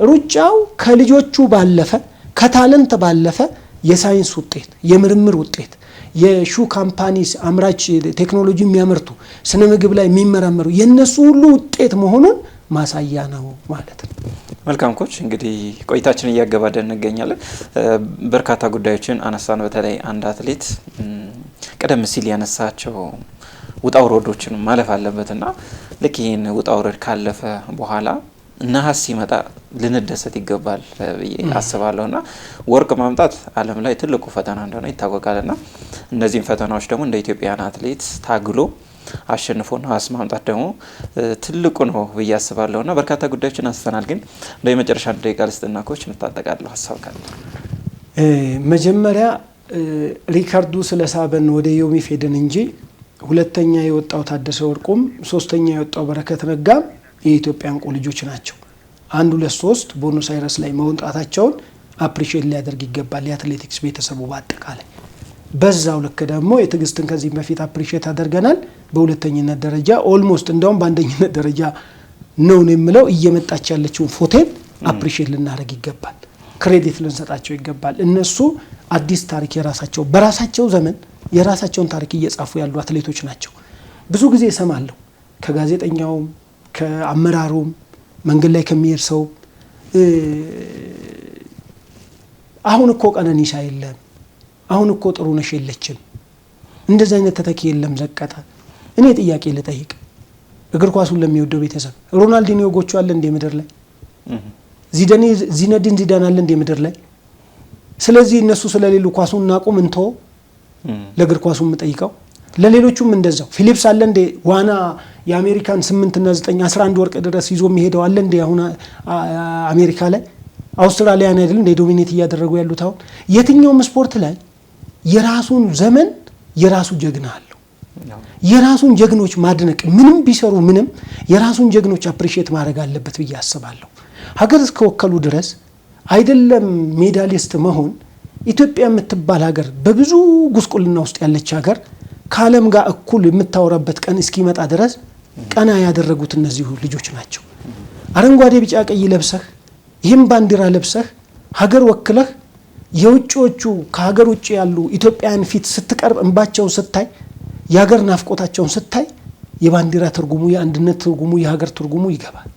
ሩጫው ከልጆቹ ባለፈ ከታለንት ባለፈ የሳይንስ ውጤት፣ የምርምር ውጤት፣ የሹ ካምፓኒስ አምራች ቴክኖሎጂ የሚያመርቱ ስነ ምግብ ላይ የሚመራመሩ የነሱ ሁሉ ውጤት መሆኑን ማሳያ ነው ማለት ነው። መልካም ኮች፣ እንግዲህ ቆይታችን እያገባደን እንገኛለን። በርካታ ጉዳዮችን አነሳን። በተለይ አንድ አትሌት ቀደም ሲል ያነሳቸው ውጣ ውረዶችን ማለፍ አለበትና ልክ ይህን ውጣ ውረድ ካለፈ በኋላ ነሐስ ሲመጣ ልንደሰት ይገባል ብዬ አስባለሁና ወርቅ ማምጣት ዓለም ላይ ትልቁ ፈተና እንደሆነ ይታወቃልና እነዚህን ፈተናዎች ደግሞ እንደ ኢትዮጵያን አትሌት ታግሎ አሸንፎ ነሐስ ማምጣት ደግሞ ትልቁ ነው ብዬ አስባለሁና በርካታ ጉዳዮችን አንስተናል። ግን እንደ የመጨረሻ ደቂቃ ልስጥና ኮች የምታጠቃለው ሀሳብ ካለ። መጀመሪያ ሪካርዱ ስለሳበን ወደ ዮሚፍ ሄደን እንጂ ሁለተኛ የወጣው ታደሰ ወርቁም ሶስተኛ የወጣው በረከት ነጋም የኢትዮጵያ እንቁ ልጆች ናቸው። 1 2 3 ቦኖስ አይረስ ላይ መውጣታቸውን አፕሪሺየት ሊያደርግ ይገባል የአትሌቲክስ ቤተሰቡ በአጠቃላይ። በዛው ልክ ደግሞ የትግስትን ከዚህ በፊት አፕሪሺየት አድርገናል። በሁለተኝነት ደረጃ ኦልሞስት እንደውም በአንደኝነት ደረጃ ነው የምለው እየመጣች ያለችውን ፎቴን አፕሪሺየት ልናደርግ ይገባል። ክሬዲት ልንሰጣቸው ይገባል። እነሱ አዲስ ታሪክ የራሳቸው በራሳቸው ዘመን የራሳቸውን ታሪክ እየጻፉ ያሉ አትሌቶች ናቸው። ብዙ ጊዜ እሰማለሁ ከጋዜጠኛውም ከአመራሩም መንገድ ላይ ከሚሄድ ሰው አሁን እኮ ቀነኒሳ የለም፣ አሁን እኮ ጥሩነሽ የለችም፣ እንደዚህ አይነት ተተኪ የለም ዘቀጠ። እኔ ጥያቄ ልጠይቅ፣ እግር ኳሱን ለሚወደው ቤተሰብ ሮናልዲኒዮ ጎቹ አለ እንደ ምድር ላይ? ዚነዲን ዚዳን አለ እንደ ምድር ላይ? ስለዚህ እነሱ ስለሌሉ ኳሱን እናቁም እንቶ ለእግር ኳሱ የምጠይቀው ለሌሎቹም እንደዛው ፊሊፕስ አለ እንደ ዋና የአሜሪካን 8 እና 9 11 ወርቅ ድረስ ይዞ የሚሄደው አለ እንደ አሁን አሜሪካ ላይ አውስትራሊያን አይደል እንደ ዶሚኔት እያደረጉ ያሉት። አሁን የትኛውም ስፖርት ላይ የራሱን ዘመን የራሱ ጀግና አለው። የራሱን ጀግኖች ማድነቅ ምንም ቢሰሩ ምንም የራሱን ጀግኖች አፕሪሺየት ማድረግ አለበት ብዬ አስባለሁ። ሀገር እስከወከሉ ድረስ አይደለም ሜዳሊስት መሆን ኢትዮጵያ የምትባል ሀገር በብዙ ጉስቁልና ውስጥ ያለች ሀገር ከዓለም ጋር እኩል የምታወራበት ቀን እስኪመጣ ድረስ ቀና ያደረጉት እነዚህ ልጆች ናቸው። አረንጓዴ ቢጫ ቀይ ለብሰህ ይህም ባንዲራ ለብሰህ ሀገር ወክለህ የውጭዎቹ ከሀገር ውጭ ያሉ ኢትዮጵያን ፊት ስትቀርብ እንባቸውን ስታይ የሀገር ናፍቆታቸውን ስታይ የባንዲራ ትርጉሙ የአንድነት ትርጉሙ የሀገር ትርጉሙ ይገባል።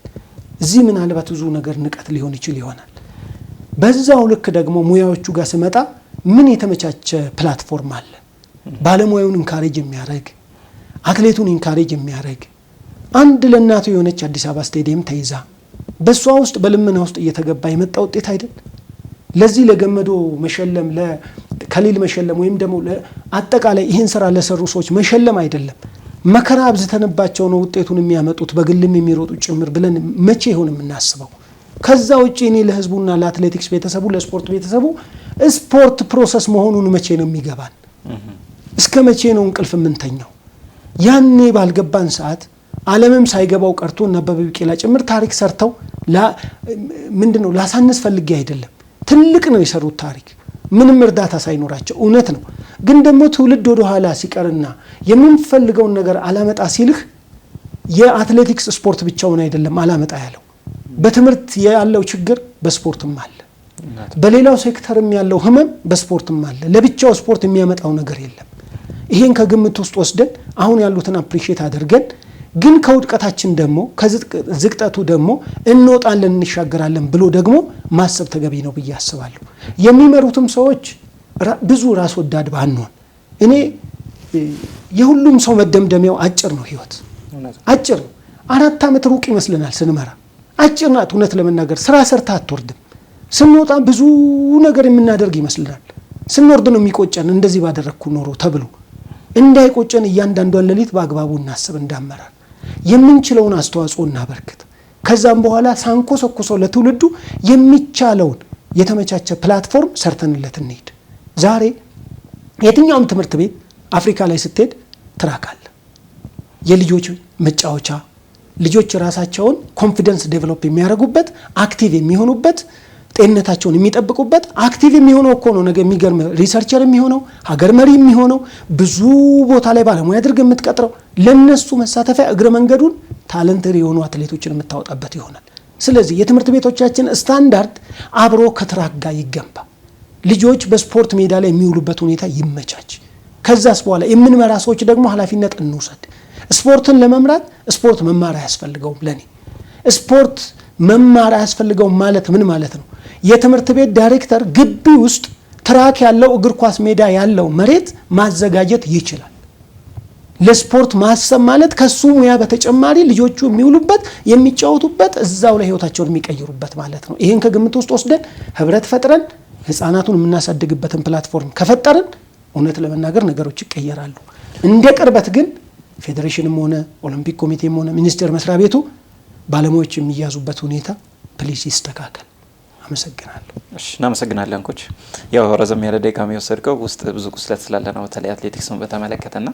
እዚህ ምናልባት ብዙ ነገር ንቀት ሊሆን ይችል ይሆናል። በዛው ልክ ደግሞ ሙያዎቹ ጋር ስመጣ ምን የተመቻቸ ፕላትፎርም አለ። ባለሙያውን ኢንካሬጅ የሚያደርግ አትሌቱን ኢንካሬጅ የሚያደርግ አንድ ለእናቱ የሆነች አዲስ አበባ ስቴዲየም ተይዛ በሷ ውስጥ በልመና ውስጥ እየተገባ የመጣ ውጤት አይደል? ለዚህ ለገመዶ መሸለም ለከሊል መሸለም ወይም ደግሞ አጠቃላይ ይህን ስራ ለሰሩ ሰዎች መሸለም አይደለም። መከራ አብዝተንባቸው ነው ውጤቱን የሚያመጡት በግልም የሚሮጡ ጭምር ብለን መቼ ይሆን የምናስበው? ከዛ ውጪ እኔ ለህዝቡና ለአትሌቲክስ ቤተሰቡ ለስፖርት ቤተሰቡ ስፖርት ፕሮሰስ መሆኑን መቼ ነው የሚገባን? እስከ መቼ ነው እንቅልፍ የምንተኛው? ያኔ ባልገባን ሰዓት ዓለምም ሳይገባው ቀርቶ እና አበበ ቢቂላ ጭምር ታሪክ ሰርተው ምንድነው ላሳንስ ፈልጌ አይደለም። ትልቅ ነው የሰሩት ታሪክ ምንም እርዳታ ሳይኖራቸው እውነት ነው። ግን ደግሞ ትውልድ ወደ ኋላ ሲቀርና የምንፈልገውን ነገር አላመጣ ሲልህ የአትሌቲክስ ስፖርት ብቻውን አይደለም አላመጣ ያለው። በትምህርት ያለው ችግር በስፖርትም አለ። በሌላው ሴክተርም ያለው ህመም በስፖርትም አለ። ለብቻው ስፖርት የሚያመጣው ነገር የለም። ይሄን ከግምት ውስጥ ወስደን አሁን ያሉትን አፕሪሺየት አድርገን ግን ከውድቀታችን ደግሞ ከዝቅጠቱ ደግሞ እንወጣለን እንሻገራለን ብሎ ደግሞ ማሰብ ተገቢ ነው ብዬ አስባለሁ። የሚመሩትም ሰዎች ብዙ ራስ ወዳድ ባንሆን። እኔ የሁሉም ሰው መደምደሚያው አጭር ነው፣ ህይወት አጭር ነው። 4 ዓመት ሩቅ ይመስለናል ስንመራ፣ አጭር ናት። እውነት ለመናገር ስራ ሰርታ አትወርድም። ስንወጣ ብዙ ነገር የምናደርግ ይመስለናል። ስንወርድ ነው የሚቆጨን፣ እንደዚህ ባደረግኩ ኖሮ ተብሎ እንዳይቆጨን እያንዳንዷን ሌሊት በአግባቡ እናስብ። እንዳመራር የምንችለውን አስተዋጽኦ እናበርክት። ከዛም በኋላ ሳንኮሰኮሰው ለትውልዱ የሚቻለውን የተመቻቸ ፕላትፎርም ሰርተንለት እንሄድ። ዛሬ የትኛውም ትምህርት ቤት አፍሪካ ላይ ስትሄድ ትራክ አለ፣ የልጆች መጫወቻ፣ ልጆች ራሳቸውን ኮንፊደንስ ዴቨሎፕ የሚያደርጉበት፣ አክቲቭ የሚሆኑበት፣ ጤንነታቸውን የሚጠብቁበት። አክቲቭ የሚሆነው እኮ ነው ነገ የሚገርም ሪሰርቸር የሚሆነው፣ ሀገር መሪ የሚሆነው፣ ብዙ ቦታ ላይ ባለሙያ አድርገህ የምትቀጥረው። ለነሱ መሳተፊያ እግረ መንገዱን ታለንተሪ የሆኑ አትሌቶችን የምታወጣበት ይሆናል። ስለዚህ የትምህርት ቤቶቻችን ስታንዳርድ አብሮ ከትራክ ጋር ይገንባ። ልጆች በስፖርት ሜዳ ላይ የሚውሉበት ሁኔታ ይመቻች። ከዛስ በኋላ የምንመራ ሰዎች ደግሞ ኃላፊነት እንውሰድ። ስፖርትን ለመምራት ስፖርት መማር አያስፈልገውም። ለኔ ስፖርት መማር አያስፈልገውም ማለት ምን ማለት ነው? የትምህርት ቤት ዳይሬክተር ግቢ ውስጥ ትራክ ያለው እግር ኳስ ሜዳ ያለው መሬት ማዘጋጀት ይችላል። ለስፖርት ማሰብ ማለት ከሱ ሙያ በተጨማሪ ልጆቹ የሚውሉበት የሚጫወቱበት፣ እዛው ላይ ህይወታቸውን የሚቀይሩበት ማለት ነው። ይሄን ከግምት ውስጥ ወስደን ህብረት ፈጥረን ህፃናቱን የምናሳድግበትን ፕላትፎርም ከፈጠርን እውነት ለመናገር ነገሮች ይቀየራሉ። እንደ ቅርበት ግን ፌዴሬሽንም ሆነ ኦሎምፒክ ኮሚቴም ሆነ ሚኒስቴር መስሪያ ቤቱ ባለሙያዎች የሚያዙበት ሁኔታ ፕሊስ ይስተካከል። አመሰግናለሁ። እሺ፣ እናመሰግናለን ኮች። ያው ረዘም ያለ ደቂቃ የሚወሰድከው ውስጥ ብዙ ቁስለት ስላለ ነው፣ በተለይ አትሌቲክስን በተመለከተና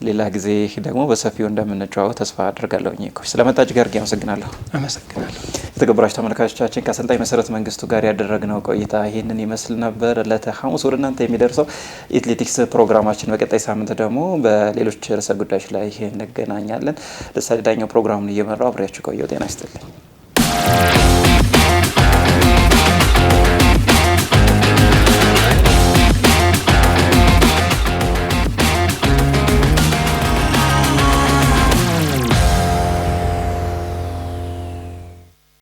ሌላ ጊዜ ደግሞ በሰፊው እንደምንጫወት ተስፋ አድርጋለሁ። ኮች ስለመጣች ጋር አመሰግናለሁ። አመሰግናለሁ። የተከበራችሁ ተመልካቾቻችን ከአሰልጣኝ መሰረት መንግስቱ ጋር ያደረግነው ቆይታ ይህንን ይመስል ነበር። ለሐሙስ ወደ እናንተ የሚደርሰው የአትሌቲክስ ፕሮግራማችን በቀጣይ ሳምንት ደግሞ በሌሎች ርዕሰ ጉዳዮች ላይ እንገናኛለን። ደሳሌ ዳኛው ፕሮግራሙን እየመራው አብሬያችሁ ቆየሁ። ጤና ይስጥልኝ።